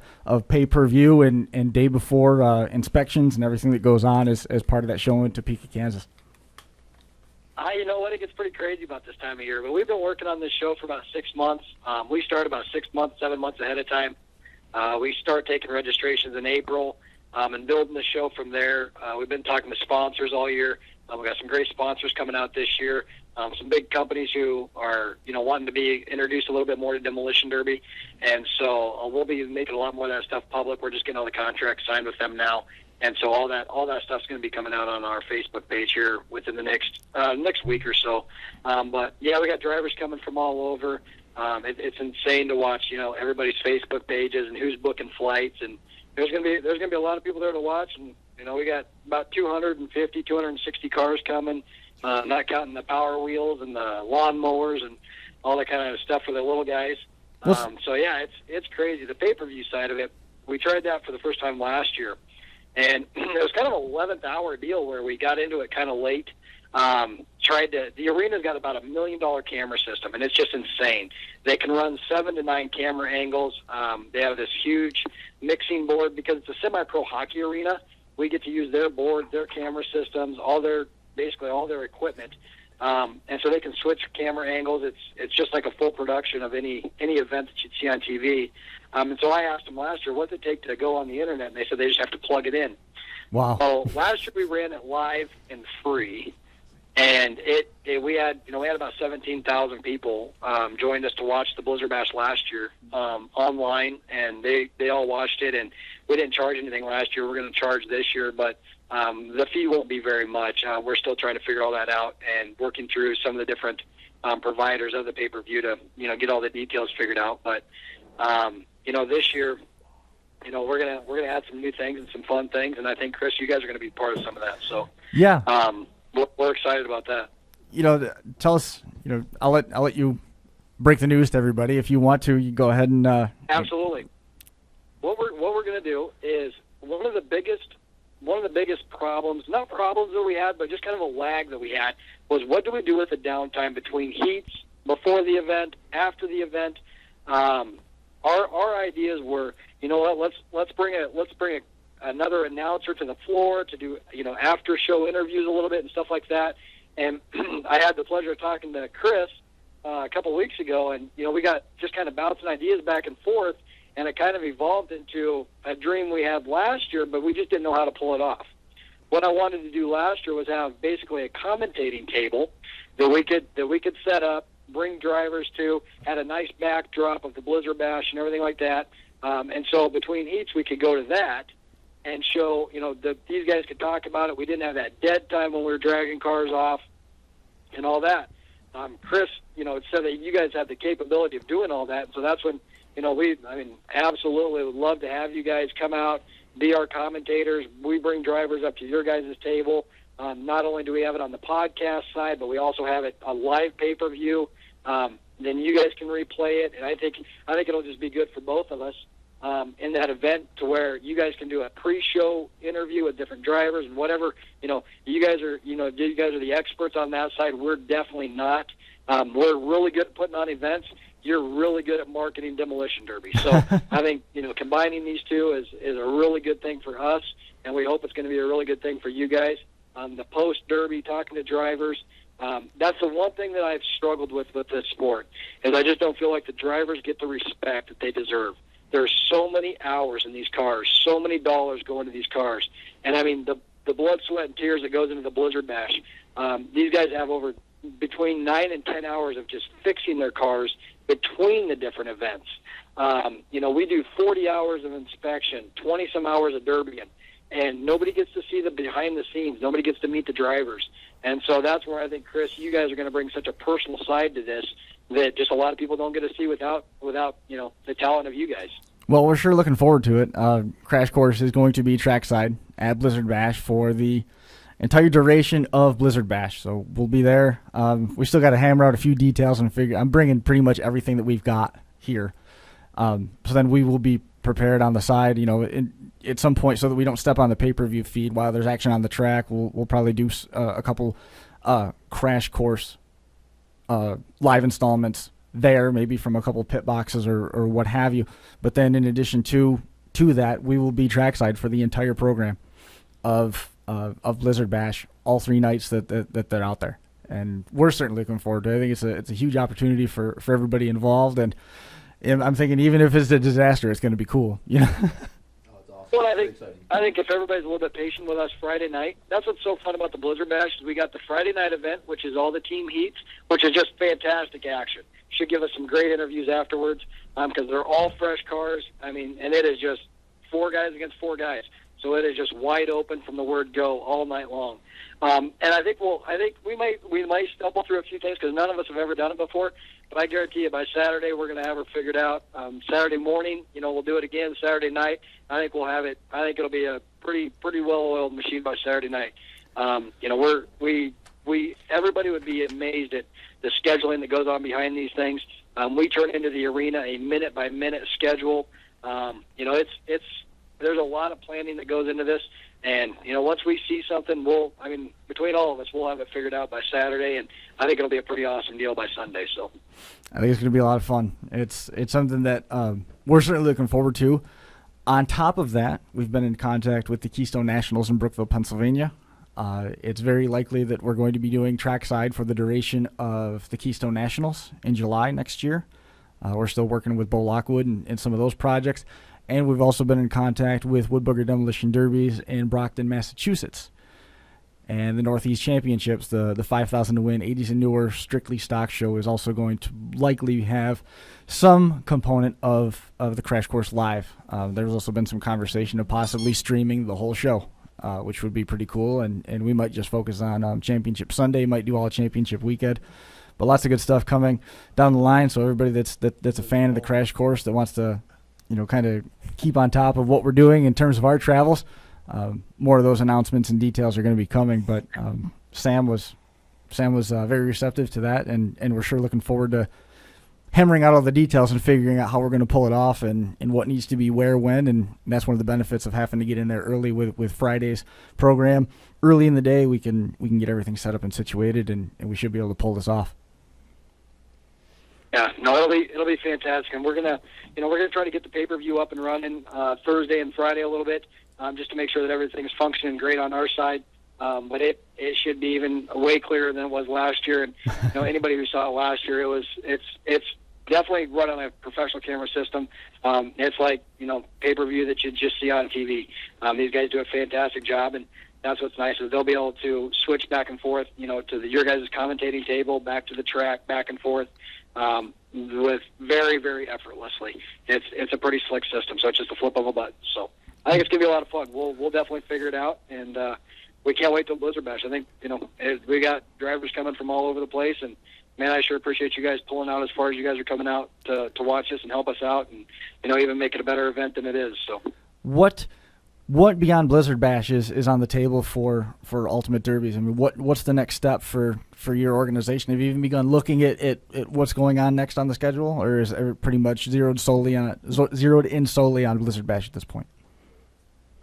Speaker 2: pay-per-view and day before inspections and everything that goes on as part of that show in Topeka, Kansas?
Speaker 8: You know what? It gets pretty crazy about this time of year, but we've been working on this show for about 6 months. We start about 6 months, 7 months ahead of time. We start taking registrations in April and building the show from there. We've been talking to sponsors all year. We've got some great sponsors coming out this year. Some big companies who are, wanting to be introduced a little bit more to Demolition Derby. And so we'll be making a lot more of that stuff public. We're just getting all the contracts signed with them now. And so all that stuff's going to be coming out on our Facebook page here within the next week or so. But yeah, we got drivers coming from all over. It's insane to watch, everybody's Facebook pages and who's booking flights, and there's gonna be a lot of people there to watch, and we got about 250, 260 cars coming, not counting the power wheels and the lawn mowers and all that kind of stuff for the little guys. So yeah, it's crazy. The pay-per-view side of it, we tried that for the first time last year, and it was kind of an 11th hour deal where we got into it kind of late. The arena's got about $1 million camera system, and it's just insane. They can run 7 to 9 camera angles. They have this huge mixing board because it's a semi-pro hockey arena. We get to use their board, their camera systems, basically all their equipment, and so they can switch camera angles. It's just like a full production of any event that you'd see on TV. And so I asked them last year, what's it take to go on the internet, and they said they just have to plug it in.
Speaker 2: Wow.
Speaker 8: So last year we ran it live and free. And we had about 17,000 people joined us to watch the Blizzard Bash last year online, and they all watched it. And we didn't charge anything last year. We're going to charge this year, but the fee won't be very much. We're still trying to figure all that out and working through some of the different providers of the pay-per-view to get all the details figured out. But this year, we're gonna add some new things and some fun things, and I think, Chris, you guys are going to be part of some of that. So
Speaker 2: Yeah.
Speaker 8: we're excited about that.
Speaker 2: Tell us. I'll let you break the news to everybody if you want to. You go ahead and.
Speaker 8: Absolutely. What we're going to do is one of the biggest problems, not problems that we had, but just kind of a lag that we had, was what do we do with the downtime between heats, before the event, after the event. Our ideas were, let's bring another announcer to the floor to do, after show interviews a little bit and stuff like that. And I had the pleasure of talking to Chris a couple of weeks ago, and we got just kind of bouncing ideas back and forth, and it kind of evolved into a dream we had last year, but we just didn't know how to pull it off. What I wanted to do last year was have basically a commentating table that we could set up bring drivers to, had a nice backdrop of the Blizzard Bash and everything like that. And so between heats, we could go to that and show, these guys could talk about it. We didn't have that dead time when we were dragging cars off and all that. Chris, said that you guys have the capability of doing all that. So that's when, absolutely would love to have you guys come out, be our commentators. We bring drivers up to your guys' table. Not only do we have it on the podcast side, but we also have it on live pay-per-view. Then you guys can replay it, and I think it'll just be good for both of us in that event, to where you guys can do a pre-show interview with different drivers and whatever. You guys are the experts on that side. We're definitely not. We're really good at putting on events. You're really good at marketing demolition derby. So I think combining these two is a really good thing for us, and we hope it's going to be a really good thing for you guys. The post derby, talking to drivers. That's the one thing that I've struggled with this sport, is I just don't feel like the drivers get the respect that they deserve. There's so many hours in these cars, so many dollars go into these cars, and the blood, sweat, and tears that goes into the Blizzard Bash. These guys have over between 9 and 10 hours of just fixing their cars between the different events. We do 40 hours of inspection, 20 some hours of derbying, and nobody gets to see the behind the scenes. Nobody gets to meet the drivers. And so that's where I think, Chris, you guys are going to bring such a personal side to this that just a lot of people don't get to see without the talent of you guys.
Speaker 2: Well, we're sure looking forward to it. Crash Course is going to be trackside at Blizzard Bash for the entire duration of Blizzard Bash. So we'll be there. We still got to hammer out a few details and figure. I'm bringing pretty much everything that we've got here. So then we will be prepared on the side, at some point, so that we don't step on the pay-per-view feed while there's action on the track. We'll probably do a couple Crash Course live installments there, maybe from a couple pit boxes or what have you. But then in addition to that, we will be trackside for the entire program of Blizzard Bash, all 3 nights that they're out there. And we're certainly looking forward to it. I think it's a huge opportunity for everybody involved, and I'm thinking even if it's a disaster, it's going to be cool,
Speaker 3: Oh, it's awesome.
Speaker 8: Well, I think if everybody's a little bit patient with us Friday night, that's what's so fun about the Blizzard Bash, is we got the Friday night event, which is all the team heats, which is just fantastic action. Should give us some great interviews afterwards, because they're all fresh cars. And it is just 4 guys against 4 guys. So it is just wide open from the word go all night long. And I think we might stumble through a few things, because none of us have ever done it before. But I guarantee you, by Saturday, we're going to have her figured out. Saturday morning, we'll do it again. Saturday night, I think we'll have it. I think it'll be a pretty well-oiled machine by Saturday night. Everybody would be amazed at the scheduling that goes on behind these things. We turn into the arena a minute-by-minute schedule. There's a lot of planning that goes into this. And, once we see something, between all of us, we'll have it figured out by Saturday, and I think it'll be a pretty awesome deal by Sunday. So
Speaker 2: I think it's going to be a lot of fun. It's something that we're certainly looking forward to. On top of that, we've been in contact with the Keystone Nationals in Brookville, Pennsylvania. It's very likely that we're going to be doing trackside for the duration of the Keystone Nationals in July next year. We're still working with Bo Lockwood and some of those projects. And we've also been in contact with Wood Booger Demolition Derbies in Brockton, Massachusetts. And the Northeast Championships, the 5,000 to win 80s and newer strictly stock show, is also going to likely have some component of the Crash Course Live. There's also been some conversation of possibly streaming the whole show, which would be pretty cool. And we might just focus on Championship Sunday, might do all Championship weekend. But lots of good stuff coming down the line. So everybody that's a fan of the Crash Course that wants to kind of keep on top of what we're doing in terms of our travels. More of those announcements and details are going to be coming, but Sam was very receptive to that, and we're sure looking forward to hammering out all the details and figuring out how we're going to pull it off and what needs to be where, when, and that's one of the benefits of having to get in there early with Friday's program. Early in the day, we can get everything set up and situated, and we should be able to pull this off.
Speaker 8: Yeah, no, it'll be fantastic, and we're gonna try to get the pay-per-view up and running Thursday and Friday a little bit, just to make sure that everything's functioning great on our side. But it should be even way clearer than it was last year. And anybody who saw it last year, it's definitely run on a professional camera system. It's like, pay-per-view that you just see on TV. These guys do a fantastic job, and that's what's nice is they'll be able to switch back and forth, to your guys' commentating table, back to the track, back and forth, with very, very effortlessly. It's a pretty slick system, so it's just a flip of a button. So I think it's going to be a lot of fun. We'll definitely figure it out, and we can't wait till Blizzard Bash. I think, we got drivers coming from all over the place, and man, I sure appreciate you guys pulling out as far as you guys are coming out to watch this and help us out and, even make it a better event than it is. So,
Speaker 2: What beyond Blizzard Bash is on the table for Ultimate Derbies? I mean, what's the next step for your organization? Have you even begun looking at what's going on next on the schedule, or is it pretty much zeroed in solely on Blizzard Bash at this point?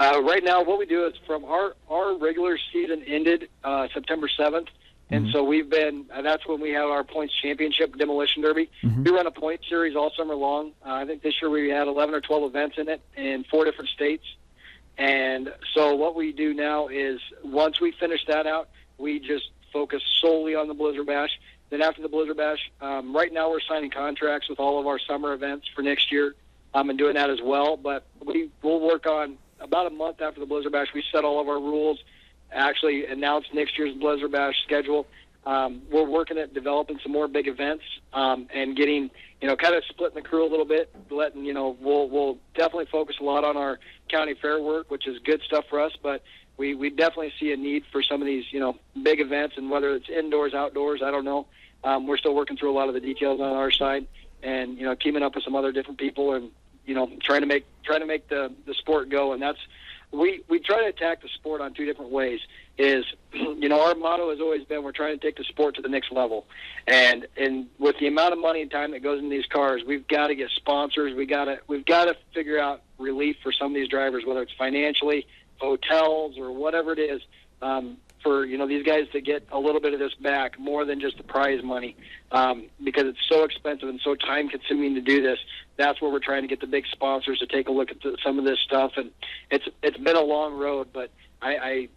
Speaker 8: Right now, what we do is from our regular season ended September 7th. And so that's when we have our points championship demolition derby. We run a point series all summer long. I think this year we had 11 or 12 events in it in 4 different states. And so what we do now is once we finish that out, we just focus solely on the Blizzard Bash. Then after the Blizzard Bash, right now we're signing contracts with all of our summer events for next year and doing that as well. But we'll work on about a month after the Blizzard Bash. We set all of our rules, actually announce next year's Blizzard Bash schedule. We're working at developing some more big events and getting, kind of splitting the crew a little bit, letting, we'll definitely focus a lot on our county fair work, which is good stuff for us, but we definitely see a need for some of these, big events, and whether it's indoors, outdoors, I don't know. We're still working through a lot of the details on our side and, teaming up with some other different people and, trying to make the sport go. And that's, we try to attack the sport on 2 different ways. Our motto has always been we're trying to take the sport to the next level. And with the amount of money and time that goes into these cars, we've got to get sponsors. We've got to figure out relief for some of these drivers, whether it's financially, hotels, or whatever it is, for these guys to get a little bit of this back more than just the prize money, because it's so expensive and so time consuming to do this. That's where we're trying to get the big sponsors to take a look at some of this stuff, and it's been a long road, but I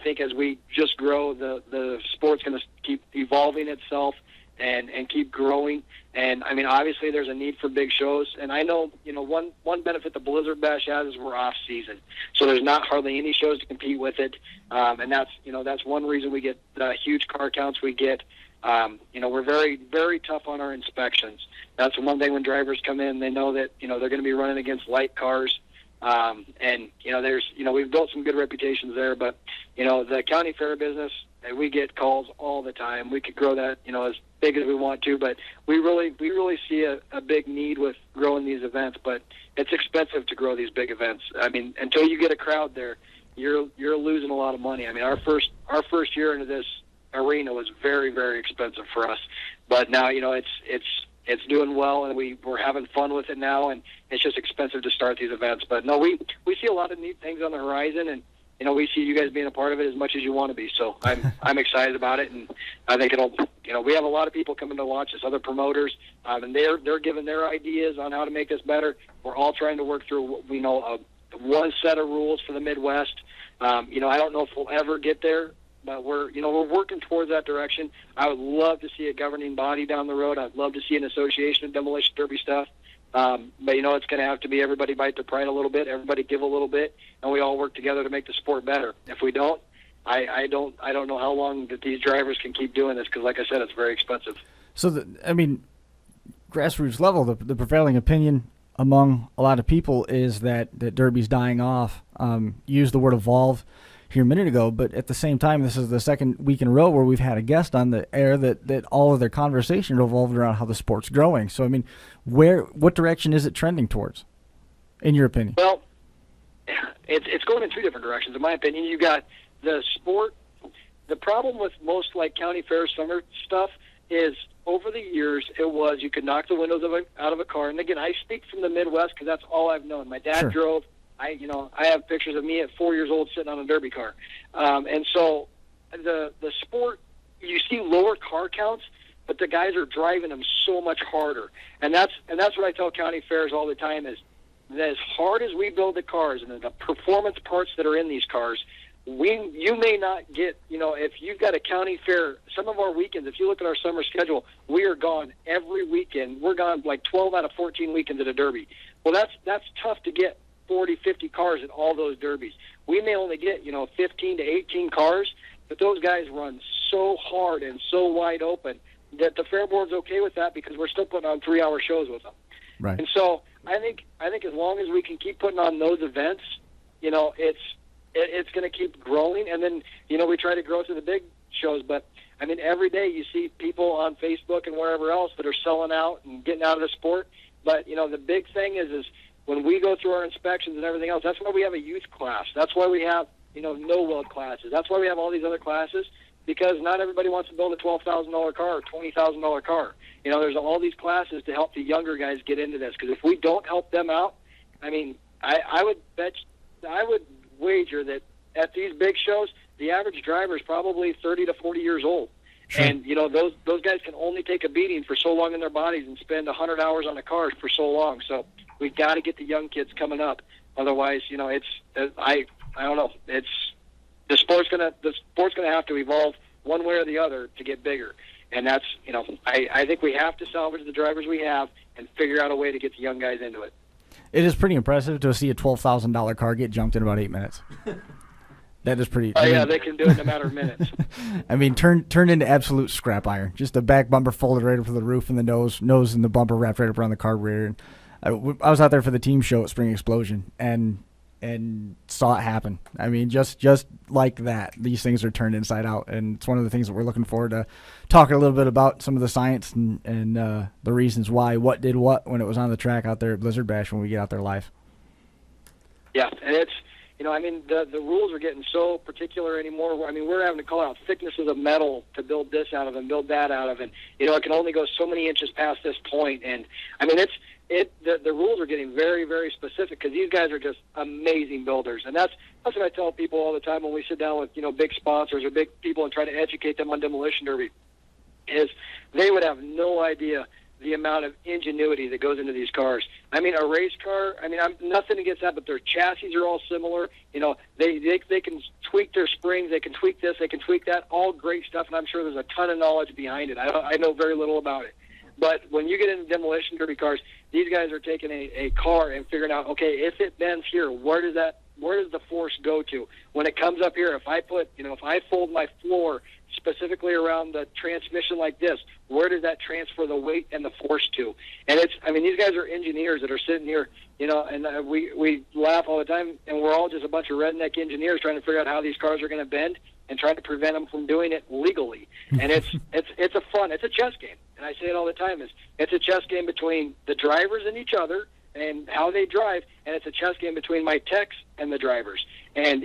Speaker 8: think as we just grow, the sport's going to keep evolving itself and keep growing. And I mean, obviously there's a need for big shows. And I know, one benefit the Blizzard Bash has is we're off season. So there's not hardly any shows to compete with it. And that's one reason we get the huge car counts we get. We're very, very tough on our inspections. That's one thing when drivers come in, they know that, they're going to be running against light cars. We've built some good reputations there, but, the county fair business, we get calls all the time. We could grow that, as big as we want to, but we really see a big need with growing these events, but it's expensive to grow these big events. I mean, until you get a crowd there, you're losing a lot of money. I mean, our first year into this arena was very, very expensive for us, but now, it's doing well, and we're having fun with it now, and it's just expensive to start these events. But no, we see a lot of neat things on the horizon, and we see you guys being a part of it as much as you want to be. So I'm excited about it, and I think it'll. We have a lot of people coming to watch us, other promoters, and they're giving their ideas on how to make this better. We're all trying to work through one set of rules for the Midwest. I don't know if we'll ever get there, but we're working towards that direction. I would love to see a governing body down the road. I'd love to see an association of demolition derby stuff. But it's going to have to be everybody bite their pride a little bit, everybody give a little bit, and we all work together to make the sport better. If we don't, I don't know how long that these drivers can keep doing this, because, like I said, it's very expensive.
Speaker 2: So, grassroots level, the prevailing opinion among a lot of people is that Derby's dying off. Used the word evolve here a minute ago, but at the same time, this is the second week in a row where we've had a guest on the air that all of their conversation revolved around how the sport's growing. So, what direction is it trending towards, in your opinion?
Speaker 8: Well, it's going in 2 different directions, in my opinion. You got the sport. The problem with most county fair summer stuff is over the years it was you could knock the windows out of a car. And again, I speak from the Midwest because that's all I've known. My dad drove. I have pictures of me at 4 years old sitting on a derby car. And so the sport, you see lower car counts, but the guys are driving them so much harder. And that's what I tell county fairs all the time is that as hard as we build the cars and the performance parts that are in these cars, you may not get, if you've got a county fair, some of our weekends, if you look at our summer schedule, we are gone every weekend. We're gone like 12 out of 14 weekends at a derby. Well, that's tough to get 40, 50 cars at all those derbies. We may only get, 15 to 18 cars, but those guys run so hard and so wide open that the fair board's okay with that because we're still putting on 3-hour shows with them.
Speaker 2: Right.
Speaker 8: And so I think as long as we can keep putting on those events, it's going to keep growing. And then, we try to grow to the big shows. But, every day you see people on Facebook and wherever else that are selling out and getting out of the sport. But, the big thing is when we go through our inspections and everything else, that's why we have a youth class. That's why we have, no weld classes. That's why we have all these other classes, because not everybody wants to build a $12,000 car or $20,000 car. There's all these classes to help the younger guys get into this. Because if we don't help them out, I would wager that at these big shows, the average driver is probably 30 to 40 years old. Sure. And, those guys can only take a beating for so long in their bodies and spend 100 hours on a car for so long. So we've got to get the young kids coming up. Otherwise, I don't know. The sport's gonna have to evolve one way or the other to get bigger. And that's, I think we have to salvage the drivers we have and figure out a way to get the young guys into it.
Speaker 2: It is pretty impressive to see a $12,000 car get junked in about 8 minutes. That is pretty.
Speaker 8: Yeah, they can do it in a matter of minutes.
Speaker 2: Turned into absolute scrap iron. Just the back bumper folded right up to the roof and the nose and the bumper wrapped right up around the carburetor. And I was out there for the team show at Spring Explosion and saw it happen. Just like that, these things are turned inside out, and it's one of the things that we're looking forward to talking a little bit about, some of the science and the reasons why, what did what when it was on the track out there at Blizzard Bash when we get out there live.
Speaker 8: Yeah, and it's, the rules are getting so particular anymore. We're having to call out thicknesses of metal to build this out of and build that out of, and it can only go so many inches past this point, and the rules are getting very, very specific because these guys are just amazing builders. And that's what I tell people all the time when we sit down with, big sponsors or big people and try to educate them on Demolition Derby, is they would have no idea the amount of ingenuity that goes into these cars. A race car, I'm nothing against that, but their chassis are all similar. They can tweak their springs, they can tweak this, they can tweak that, all great stuff, and I'm sure there's a ton of knowledge behind it. I know very little about it. But when you get into Demolition Derby cars, these guys are taking a car and figuring out, okay, if it bends here, where does the force go to? When it comes up here, if I fold my floor specifically around the transmission like this, where does that transfer the weight and the force to? And these guys are engineers that are sitting here, and we laugh all the time, and we're all just a bunch of redneck engineers trying to figure out how these cars are going to bend and trying to prevent them from doing it legally. And it's a chess game. And I say it all the time, it's a chess game between the drivers and each other and how they drive, and it's a chess game between my techs and the drivers. And,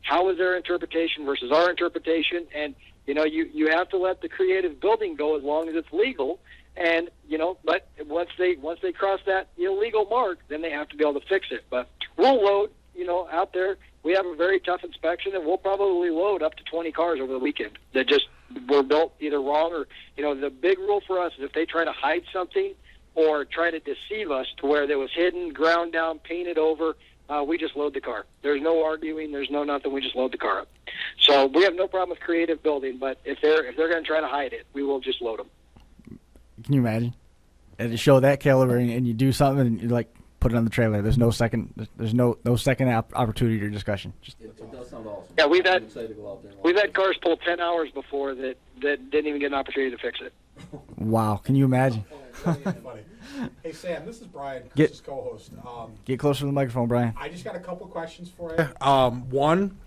Speaker 8: how is their interpretation versus our interpretation? And, you have to let the creative building go as long as it's legal. And, but once they cross that illegal mark, then they have to be able to fix it. But we'll load, out there. We have a very tough inspection, and we'll probably load up to 20 cars over the weekend that just were built either wrong or, the big rule for us is if they try to hide something or try to deceive us to where it was hidden, ground down, painted over, we just load the car. There's no arguing. There's no nothing. We just load the car up. So we have no problem with creative building, but if they're going to try to hide it, we will just load them.
Speaker 2: Can you imagine? And to show that caliber and you do something and you put it on the trailer. There's no second opportunity or discussion.
Speaker 3: It does sound awesome.
Speaker 8: Yeah, we've had
Speaker 3: excited to go out there.
Speaker 8: We've had cars pull 10 hours before that didn't even get an opportunity to fix it.
Speaker 2: Wow, can you imagine?
Speaker 7: Funny. Hey Sam, this is Brian, Chris's co-host.
Speaker 2: Get closer to the microphone, Brian.
Speaker 7: I just got a couple questions for you. One,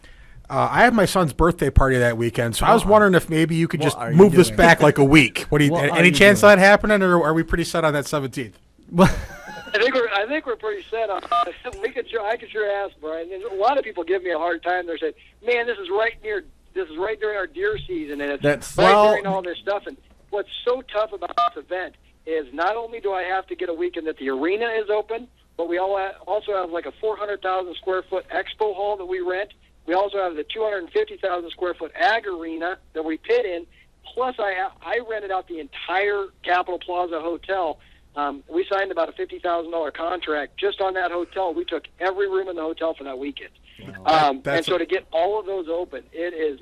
Speaker 7: I have my son's birthday party that weekend, so I was wondering if maybe you could just move this back like a week. What do you? Any chance of that happening, or are we pretty set on that 17th?
Speaker 8: I think we're pretty set on. I could sure ask Brian. And a lot of people give me a hard time. They're saying, "Man, this is right during our deer season, and it's during all this stuff." And what's so tough about this event is not only do I have to get a weekend that the arena is open, but we also have like a 400,000 square foot expo hall that we rent. We also have the 250,000 square foot ag arena that we pit in. Plus, I rented out the entire Capitol Plaza Hotel. We signed about a $50,000 contract just on that hotel. We took every room in the hotel for that weekend.
Speaker 7: That's
Speaker 8: and so to get all of those open,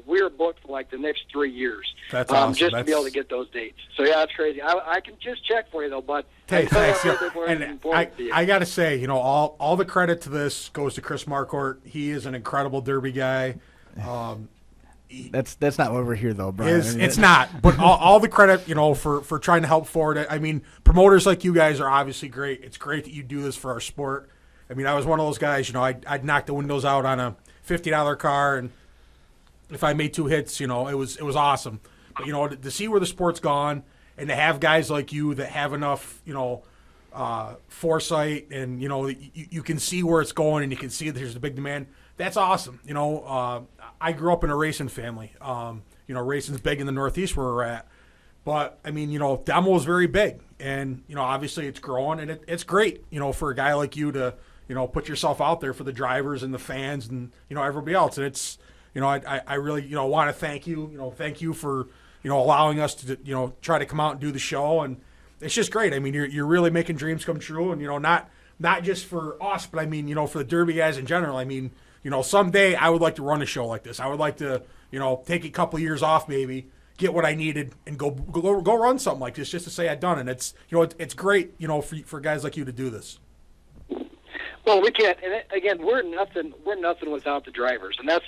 Speaker 8: we're booked for like the next 3 years.
Speaker 7: That's awesome.
Speaker 8: Just to be able to get those dates. So yeah, that's crazy. I can just check for you though, but
Speaker 7: hey, thanks. And I got to say, all the credit to this goes to Chris Marquardt. He is an incredible Derby guy.
Speaker 2: That's not why we're here though, Brian.
Speaker 7: It's not, but all the credit, for trying to help forward it. I mean, promoters like you guys are obviously great. It's great that you do this for our sport. I mean, I was one of those guys, I'd knock the windows out on a $50 car, and if I made 2 hits, it was awesome. But, to see where the sport's gone and to have guys like you that have enough, foresight and, you can see where it's going and you can see that there's a big demand, that's awesome. I grew up in a racing family. Racing's big in the Northeast where we're at. But, I mean, demo is very big. And, obviously it's growing, and it's great, for a guy like you to, put yourself out there for the drivers and the fans and, everybody else. And it's, I really, want to thank you, thank you for, allowing us to, try to come out and do the show. And it's just great. I mean, you're really making dreams come true. And, not just for us, but I mean, for the Derby guys in general. I mean, someday I would like to run a show like this. I would like to, take a couple years off maybe, get what I needed, and go run something like this just to say I've done it. It's it's great, for guys like you to do this.
Speaker 8: Well, we can't. And again, we're nothing without the drivers, and that's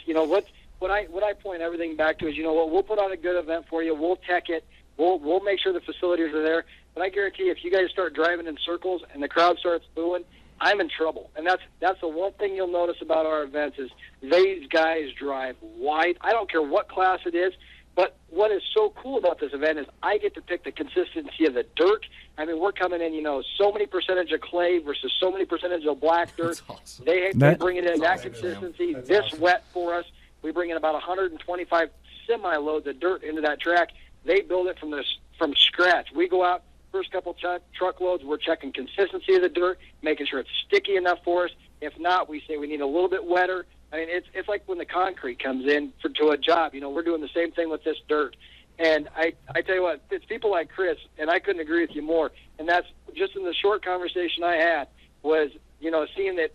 Speaker 8: what I point everything back to is we'll put on a good event for you. We'll tech it. We'll make sure the facilities are there. But I guarantee you, if you guys start driving in circles and the crowd starts booing, I'm in trouble. And that's the one thing you'll notice about our events is these guys drive wide. I don't care what class it is. But what is so cool about this event is I get to pick the consistency of the dirt. I mean, we're coming in, so many percentage of clay versus so many percentage of black dirt.
Speaker 3: Awesome.
Speaker 8: They bring it in that consistency. This awesome. Wet for us. We bring in about 125 semi-loads of dirt into that track. They build it from scratch. We go out, first couple truckloads, we're checking consistency of the dirt, making sure it's sticky enough for us. If not, we say we need a little bit wetter. I mean, it's like when the concrete comes in to a job. We're doing the same thing with this dirt. And I tell you what, it's people like Chris, and I couldn't agree with you more. And that's just in the short conversation I had was, seeing that,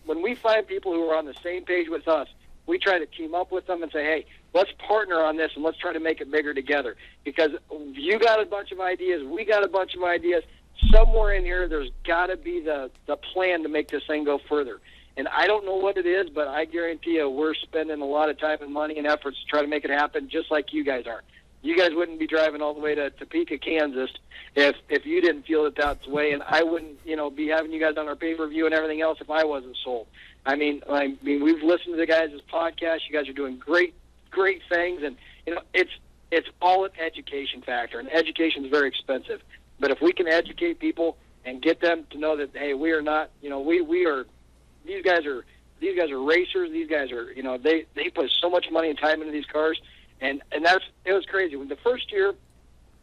Speaker 8: when we find people who are on the same page with us, we try to team up with them and say, hey, let's partner on this and let's try to make it bigger together. Because you got a bunch of ideas, we got a bunch of ideas. Somewhere in here, there's got to be the plan to make this thing go further. And I don't know what it is, but I guarantee you we're spending a lot of time and money and efforts to try to make it happen just like you guys are. You guys wouldn't be driving all the way to Topeka, Kansas if you didn't feel that that's the way, and I wouldn't, be having you guys on our pay-per-view and everything else if I wasn't sold. I mean, we've listened to the guys' podcast. You guys are doing great things, and, it's all an education factor, and education is very expensive. But if we can educate people and get them to know that, hey, we are not, we are – these guys are racers. These guys are, they put so much money and time into these cars, and it was crazy. When the first year,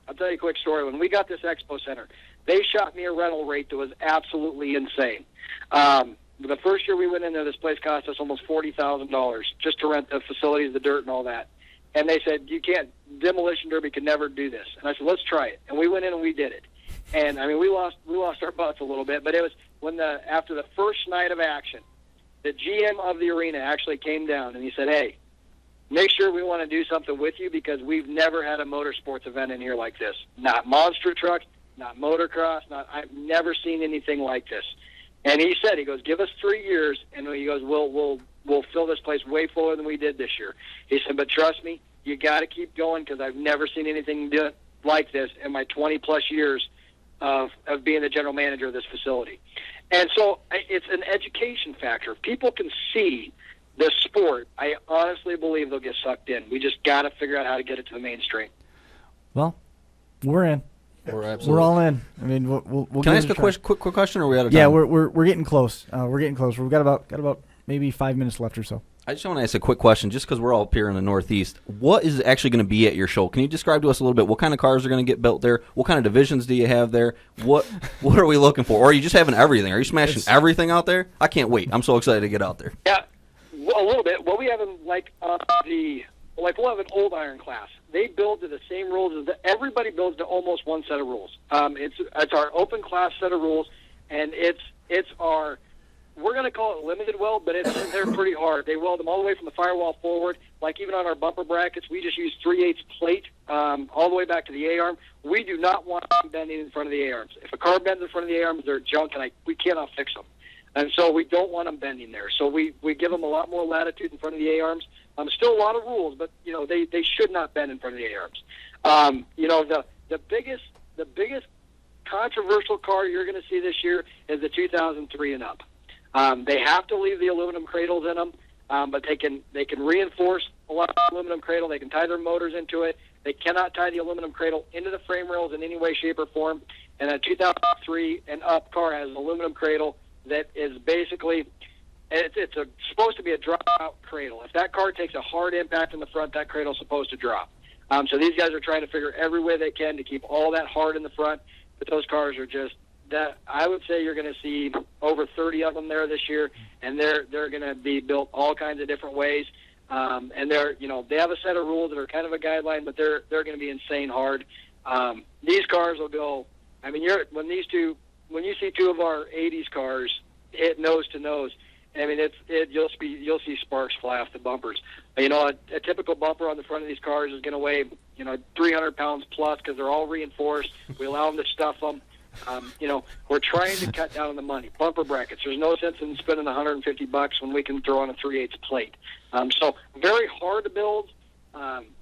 Speaker 8: I'll tell you a quick story. When we got this expo center, they shot me a rental rate that was absolutely insane. The first year we went in there, this place cost us almost $40,000 just to rent the facilities, the dirt, and all that. And they said, you can't, Demolition Derby could never do this. And I said, let's try it. And we went in and we did it. And we lost our butts a little bit, but it was after the first night of action, the GM of the arena actually came down and he said, hey, make sure we want to do something with you because we've never had a motorsports event in here like this. Not monster trucks, not motocross, I've never seen anything like this. And he said, give us 3 years, and he goes, we'll fill this place way fuller than we did this year. He said, but trust me, you got to keep going because I've never seen anything like this in my 20-plus years of being the general manager of this facility. And so it's an education factor. If people can see the sport, I honestly believe they'll get sucked in. We just got to figure out how to get it to the mainstream.
Speaker 2: Well, we're in. We're all in. I mean, we'll
Speaker 3: Can I ask a quick question, or are we out of time?
Speaker 2: Yeah, we're getting close. We're getting close. We've got about maybe 5 minutes left or so.
Speaker 3: I just want to ask a quick question, just because we're all up here in the Northeast. What is actually going to be at your show? Can you describe to us a little bit what kind of cars are going to get built there? What kind of divisions do you have there? What are we looking for? Or are you just having everything? Are you smashing everything out there? I can't wait. I'm so excited to get out there.
Speaker 8: Yeah, well, a little bit. Well, we have them we'll have an old iron class. They build to the same rules as everybody builds to almost one set of rules. It's our open class set of rules, and it's our we're going to call it limited weld, but they're pretty hard. They weld them all the way from the firewall forward. Like even on our bumper brackets, we just use 3/8 plate all the way back to the A-arm. We do not want them bending in front of the A-arms. If a car bends in front of the A-arms, they're junk, and we cannot fix them. And so we don't want them bending there. So we give them a lot more latitude in front of the A-arms. Still a lot of rules, but they should not bend in front of the A-arms. The biggest controversial car you're going to see this year is the 2003 and up. They have to leave the aluminum cradles in them, but they can reinforce a lot of aluminum cradle. They can tie their motors into it. They cannot tie the aluminum cradle into the frame rails in any way, shape, or form. And a 2003 and up car has an aluminum cradle that is basically it's supposed to be a drop-out cradle. If that car takes a hard impact in the front, that cradle is supposed to drop. So these guys are trying to figure every way they can to keep all that hard in the front. But those cars are just that. I would say you're going to see over 30 of them there this year, and they're going to be built all kinds of different ways. And they have a set of rules that are kind of a guideline, but they're going to be insane hard. These cars will go. I mean, when you see two of our 80s cars hit nose to nose, I mean, you'll see sparks fly off the bumpers. A typical bumper on the front of these cars is going to weigh 300 pounds plus because they're all reinforced. We allow them to stuff them. We're trying to cut down on the money. Bumper brackets. There's no sense in spending $150 when we can throw on a 3/8 plate. So very hard to build,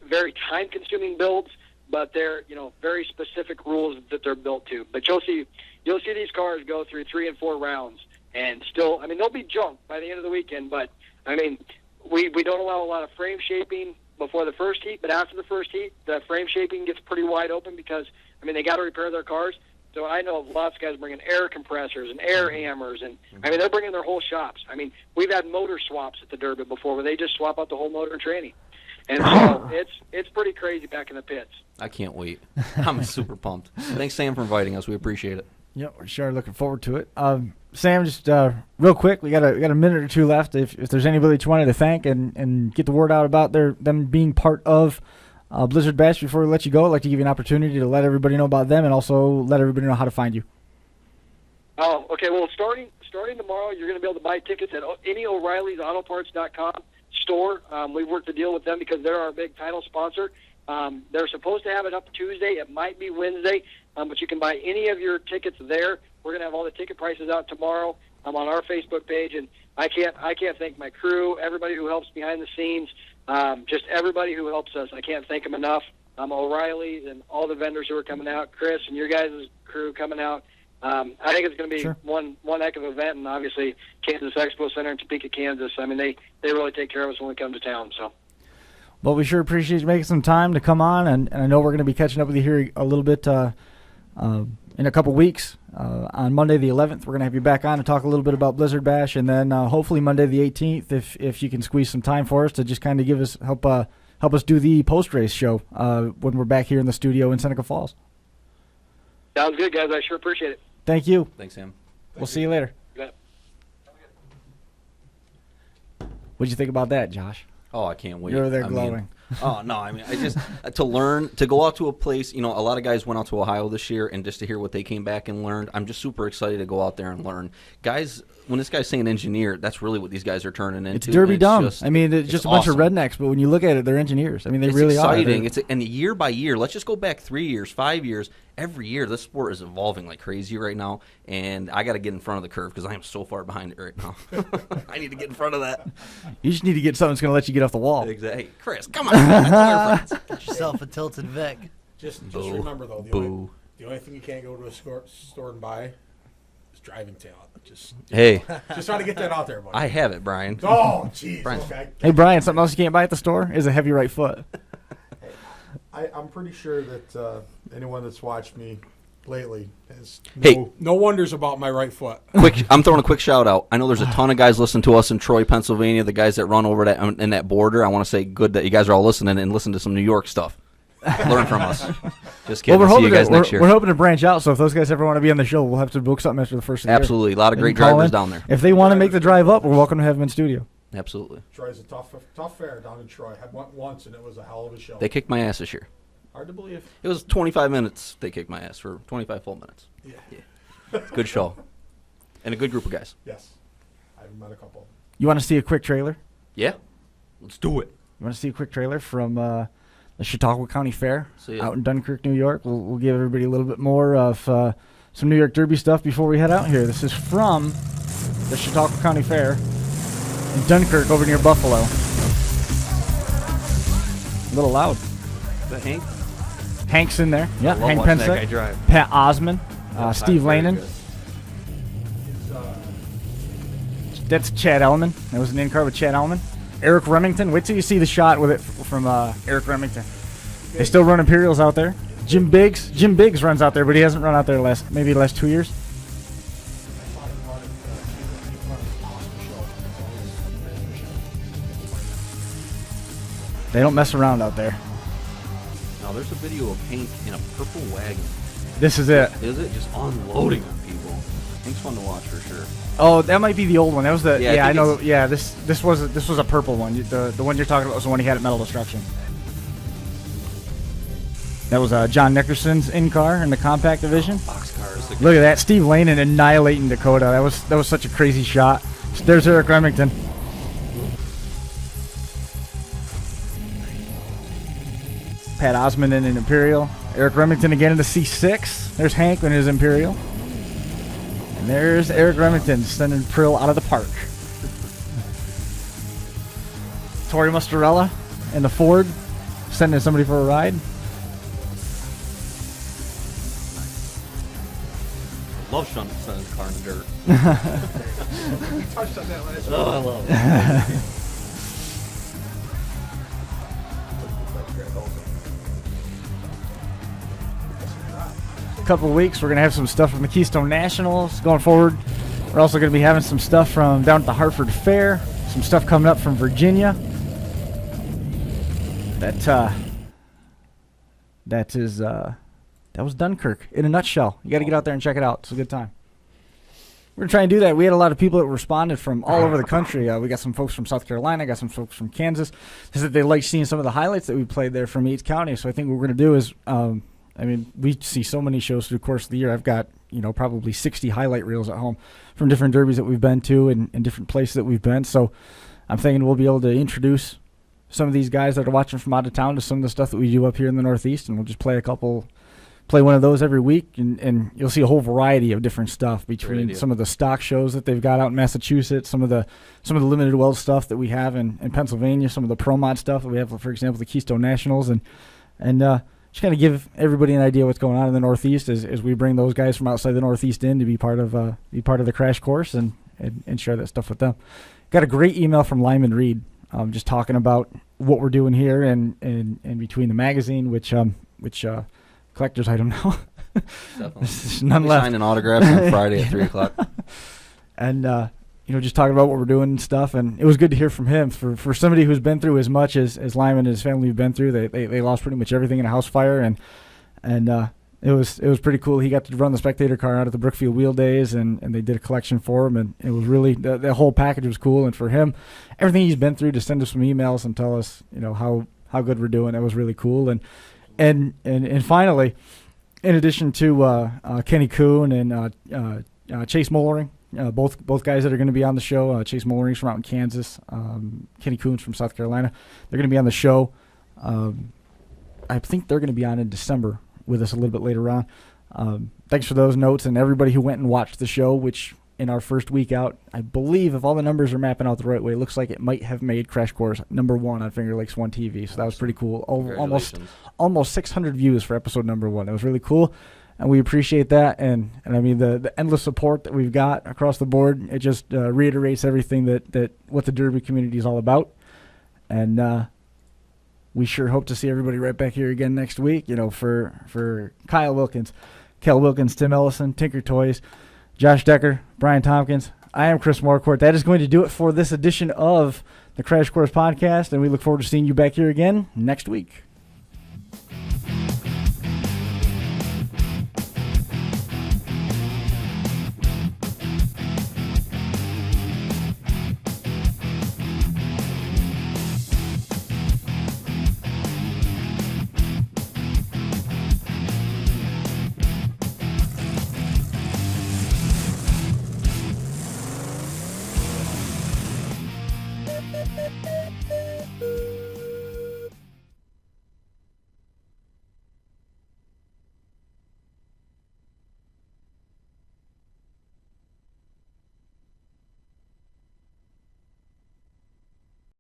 Speaker 8: very time-consuming builds, but they're very specific rules that they're built to. But you'll see these cars go through 3 and 4 rounds, and still, I mean, they'll be junk by the end of the weekend. But I mean, we don't allow a lot of frame shaping before the first heat, but after the first heat, the frame shaping gets pretty wide open because they got to repair their cars. So I know of lots of guys bringing air compressors and air hammers, and they're bringing their whole shops. I mean, we've had motor swaps at the Derby before where they just swap out the whole motor and tranny. And so it's pretty crazy back in the pits.
Speaker 3: I can't wait. I'm super pumped. Thanks, Sam, for inviting us. We appreciate it.
Speaker 2: Yep, we're sure looking forward to it. Sam, just real quick, we got a minute or two left. If there's anybody that you wanted to thank and get the word out about them being part of Blizzard Bash before we let you go, I'd like to give you an opportunity to let everybody know about them and also let everybody know how to find you.
Speaker 8: Oh, okay. Well, starting tomorrow, you're going to be able to buy tickets at any O'Reilly'sAutoparts.com store. We've worked a deal with them because they're our big title sponsor. They're supposed to have it up Tuesday. It might be Wednesday, but you can buy any of your tickets there. We're going to have all the ticket prices out tomorrow on our Facebook page, and I can't thank my crew, everybody who helps behind the scenes, just everybody who helps us. I can't thank them enough. O'Reilly's and all the vendors who are coming out, Chris and your guys' crew coming out. I think it's going to be one heck of an event, and obviously Kansas Expo Center in Topeka, Kansas. I mean, they really take care of us when we come to town. So.
Speaker 2: Well, we sure appreciate you making some time to come on, and I know we're going to be catching up with you here a little bit in a couple weeks. On Monday the 11th, we're going to have you back on to talk a little bit about Blizzard Bash, and then hopefully Monday the 18th, if you can squeeze some time for us to just kind of help us do the post-race show when we're back here in the studio in Seneca Falls.
Speaker 8: Sounds good, guys. I sure appreciate it.
Speaker 2: Thank you.
Speaker 3: Thanks, Sam.
Speaker 2: We'll see you later.
Speaker 8: Yeah.
Speaker 2: What'd you think about that, Josh?
Speaker 3: Oh, I can't wait.
Speaker 2: You're there glowing.
Speaker 3: I just to learn, to go out to a place, a lot of guys went out to Ohio this year, and just to hear what they came back and learned, I'm just super excited to go out there and learn. Guys, when this guy's saying engineer, that's really what these guys are turning into.
Speaker 2: It's Derby dumb. It's just a bunch of rednecks, but when you look at it, they're engineers. They really
Speaker 3: exciting.
Speaker 2: are.
Speaker 3: And year by year, let's just go back 3 years, 5 years. Every year, this sport is evolving like crazy right now, and I got to get in front of the curve because I am so far behind it right now. I need to get in front of that.
Speaker 2: You just need to get something that's going to let you get off the wall.
Speaker 3: Exactly. Hey, Chris, come on. Get
Speaker 5: yourself a tilted Vic.
Speaker 7: Just remember, though, the only thing you can't go to a store and buy is driving talent. Just trying to get that out there, buddy.
Speaker 3: I have it, Brian.
Speaker 7: Oh, jeez.
Speaker 3: Okay.
Speaker 2: Hey, Brian, something else you can't buy at the store is a heavy right foot.
Speaker 7: I'm pretty sure that anyone that's watched me lately has no wonders about my right foot.
Speaker 3: I'm throwing a quick shout out. I know there's a ton of guys listening to us in Troy, Pennsylvania. The guys that run over that in that border. I want to say good that you guys are all listening and listen to some New York stuff. Learn from us. Just kidding.
Speaker 2: Well,
Speaker 3: See you guys next year.
Speaker 2: We're hoping to branch out. So if those guys ever want to be on the show, we'll have to book something after the first of the year.
Speaker 3: Absolutely, a lot of great drivers down there.
Speaker 2: If they want to make the drive up, we're welcome to have them in studio.
Speaker 3: Absolutely.
Speaker 7: Troy's a tough fair down in Troy. I went once and it was a hell of a show.
Speaker 3: They kicked my ass this year.
Speaker 7: Hard to believe.
Speaker 3: It was 25 minutes. They kicked my ass for 25 full minutes. Yeah. Good show. And a good group of guys.
Speaker 7: Yes. I've met a couple.
Speaker 2: You want to see a quick trailer?
Speaker 3: Yeah, let's do it.
Speaker 2: You want to see a quick trailer from the Chautauqua County Fair
Speaker 3: See it.
Speaker 2: out in Dunkirk, New York? We'll give everybody a little bit more of some New York Derby stuff before we head out here. This is from the Chautauqua County Fair in Dunkirk over near Buffalo. A little loud.
Speaker 3: Is that Hank?
Speaker 2: Hank's in there. Yeah,
Speaker 3: I love
Speaker 2: Hank
Speaker 3: watching that guy
Speaker 2: Pensick,
Speaker 3: drive.
Speaker 2: Pat Osman, Steve
Speaker 3: Very
Speaker 2: Lanen.
Speaker 3: good.
Speaker 2: That's Chad Ellman. That was an in-car with Chad Ellman. Eric Remington. Wait till you see the shot with it from Eric Remington. They still run Imperials out there. Jim Biggs runs out there, but he hasn't run out there maybe the last 2 years. They don't mess around out there.
Speaker 3: Now, there's a video of Hank in a purple wagon.
Speaker 2: This is it.
Speaker 3: Is it? Just unloading on people. Hank's fun to watch for sure.
Speaker 2: Oh, that might be the old one. That was the
Speaker 3: Yeah, I
Speaker 2: I
Speaker 3: think
Speaker 2: know.
Speaker 3: it's-
Speaker 2: Yeah, this was a purple one. The one you're talking about was the one he had at Metal Destruction. That was John Nickerson's in car in the compact division.
Speaker 3: Boxcars.
Speaker 2: Look at that, Steve Lanen annihilating Dakota. That was such a crazy shot. There's Eric Remington. Pat Osman in an Imperial. Eric Remington again in the C6. There's Hank in his Imperial. And there's Eric Remington sending Prill out of the park. Tori Mustarella in the Ford sending somebody for a ride.
Speaker 3: Love Sean sending his car in the dirt.
Speaker 7: We touched on that last week.
Speaker 3: Oh, I love it.
Speaker 2: Couple of weeks we're going to have some stuff from the Keystone Nationals going forward. We're also going to be having some stuff from down at the Hartford Fair, some stuff coming up from Virginia. That was Dunkirk in a nutshell. You got to get out there and check it out. It's a good time. We're going to try and do that. We had a lot of people that responded from all over the country. We got some folks from South Carolina, got some folks from Kansas. They said they like seeing some of the highlights that we played there from each county. So I think what we're going to do is we see so many shows through the course of the year. I've got, probably 60 highlight reels at home from different derbies that we've been to and different places that we've been. So I'm thinking we'll be able to introduce some of these guys that are watching from out of town to some of the stuff that we do up here in the Northeast, and we'll just play one of those every week, and you'll see a whole variety of different stuff between some of the stock shows that they've got out in Massachusetts, some of the limited weld stuff that we have in Pennsylvania, some of the pro mod stuff that we have, for example, the Keystone Nationals, and just kind of give everybody an idea what's going on in the Northeast as we bring those guys from outside the Northeast in to be part of the crash course and share that stuff with them. Got a great email from Lyman Reed, just talking about what we're doing here and between the magazine, which collector's item now. There's none left.
Speaker 3: Signing autographs on Friday at 3 o'clock.
Speaker 2: And just talking about what we're doing and stuff, and it was good to hear from him. For somebody who's been through as much as Lyman and his family have been through, they lost pretty much everything in a house fire, and it was pretty cool. He got to run the spectator car out at the Brookfield Wheel Days, and they did a collection for him, and it was really the whole package was cool. And for him, everything he's been through, to send us some emails and tell us how good we're doing, that was really cool. And finally, in addition to Kenny Kuhn and Chase Mollering, both guys that are going to be on the show, Chase Mollering's from out in Kansas, Kenny Kuhn's from South Carolina, they're going to be on the show. I think they're going to be on in December with us a little bit later on. Thanks for those notes, and everybody who went and watched the show, which in our first week out, I believe if all the numbers are mapping out the right way, it looks like it might have made Crash Course #1 on Finger Lakes 1 TV. So that was pretty cool. Almost 600 views for episode #1. That was really cool, and we appreciate that. And I mean the endless support that we've got across the board. It just reiterates everything that what the Derby community is all about. And we sure hope to see everybody right back here again next week. For Kyle Wilkins, Kale Wilkins, Tim Ellison, Tinker Toys, Josh Decker, Brian Tompkins. I am Chris Morcourt. That is going to do it for this edition of the Crash Course Podcast, and we look forward to seeing you back here again next week.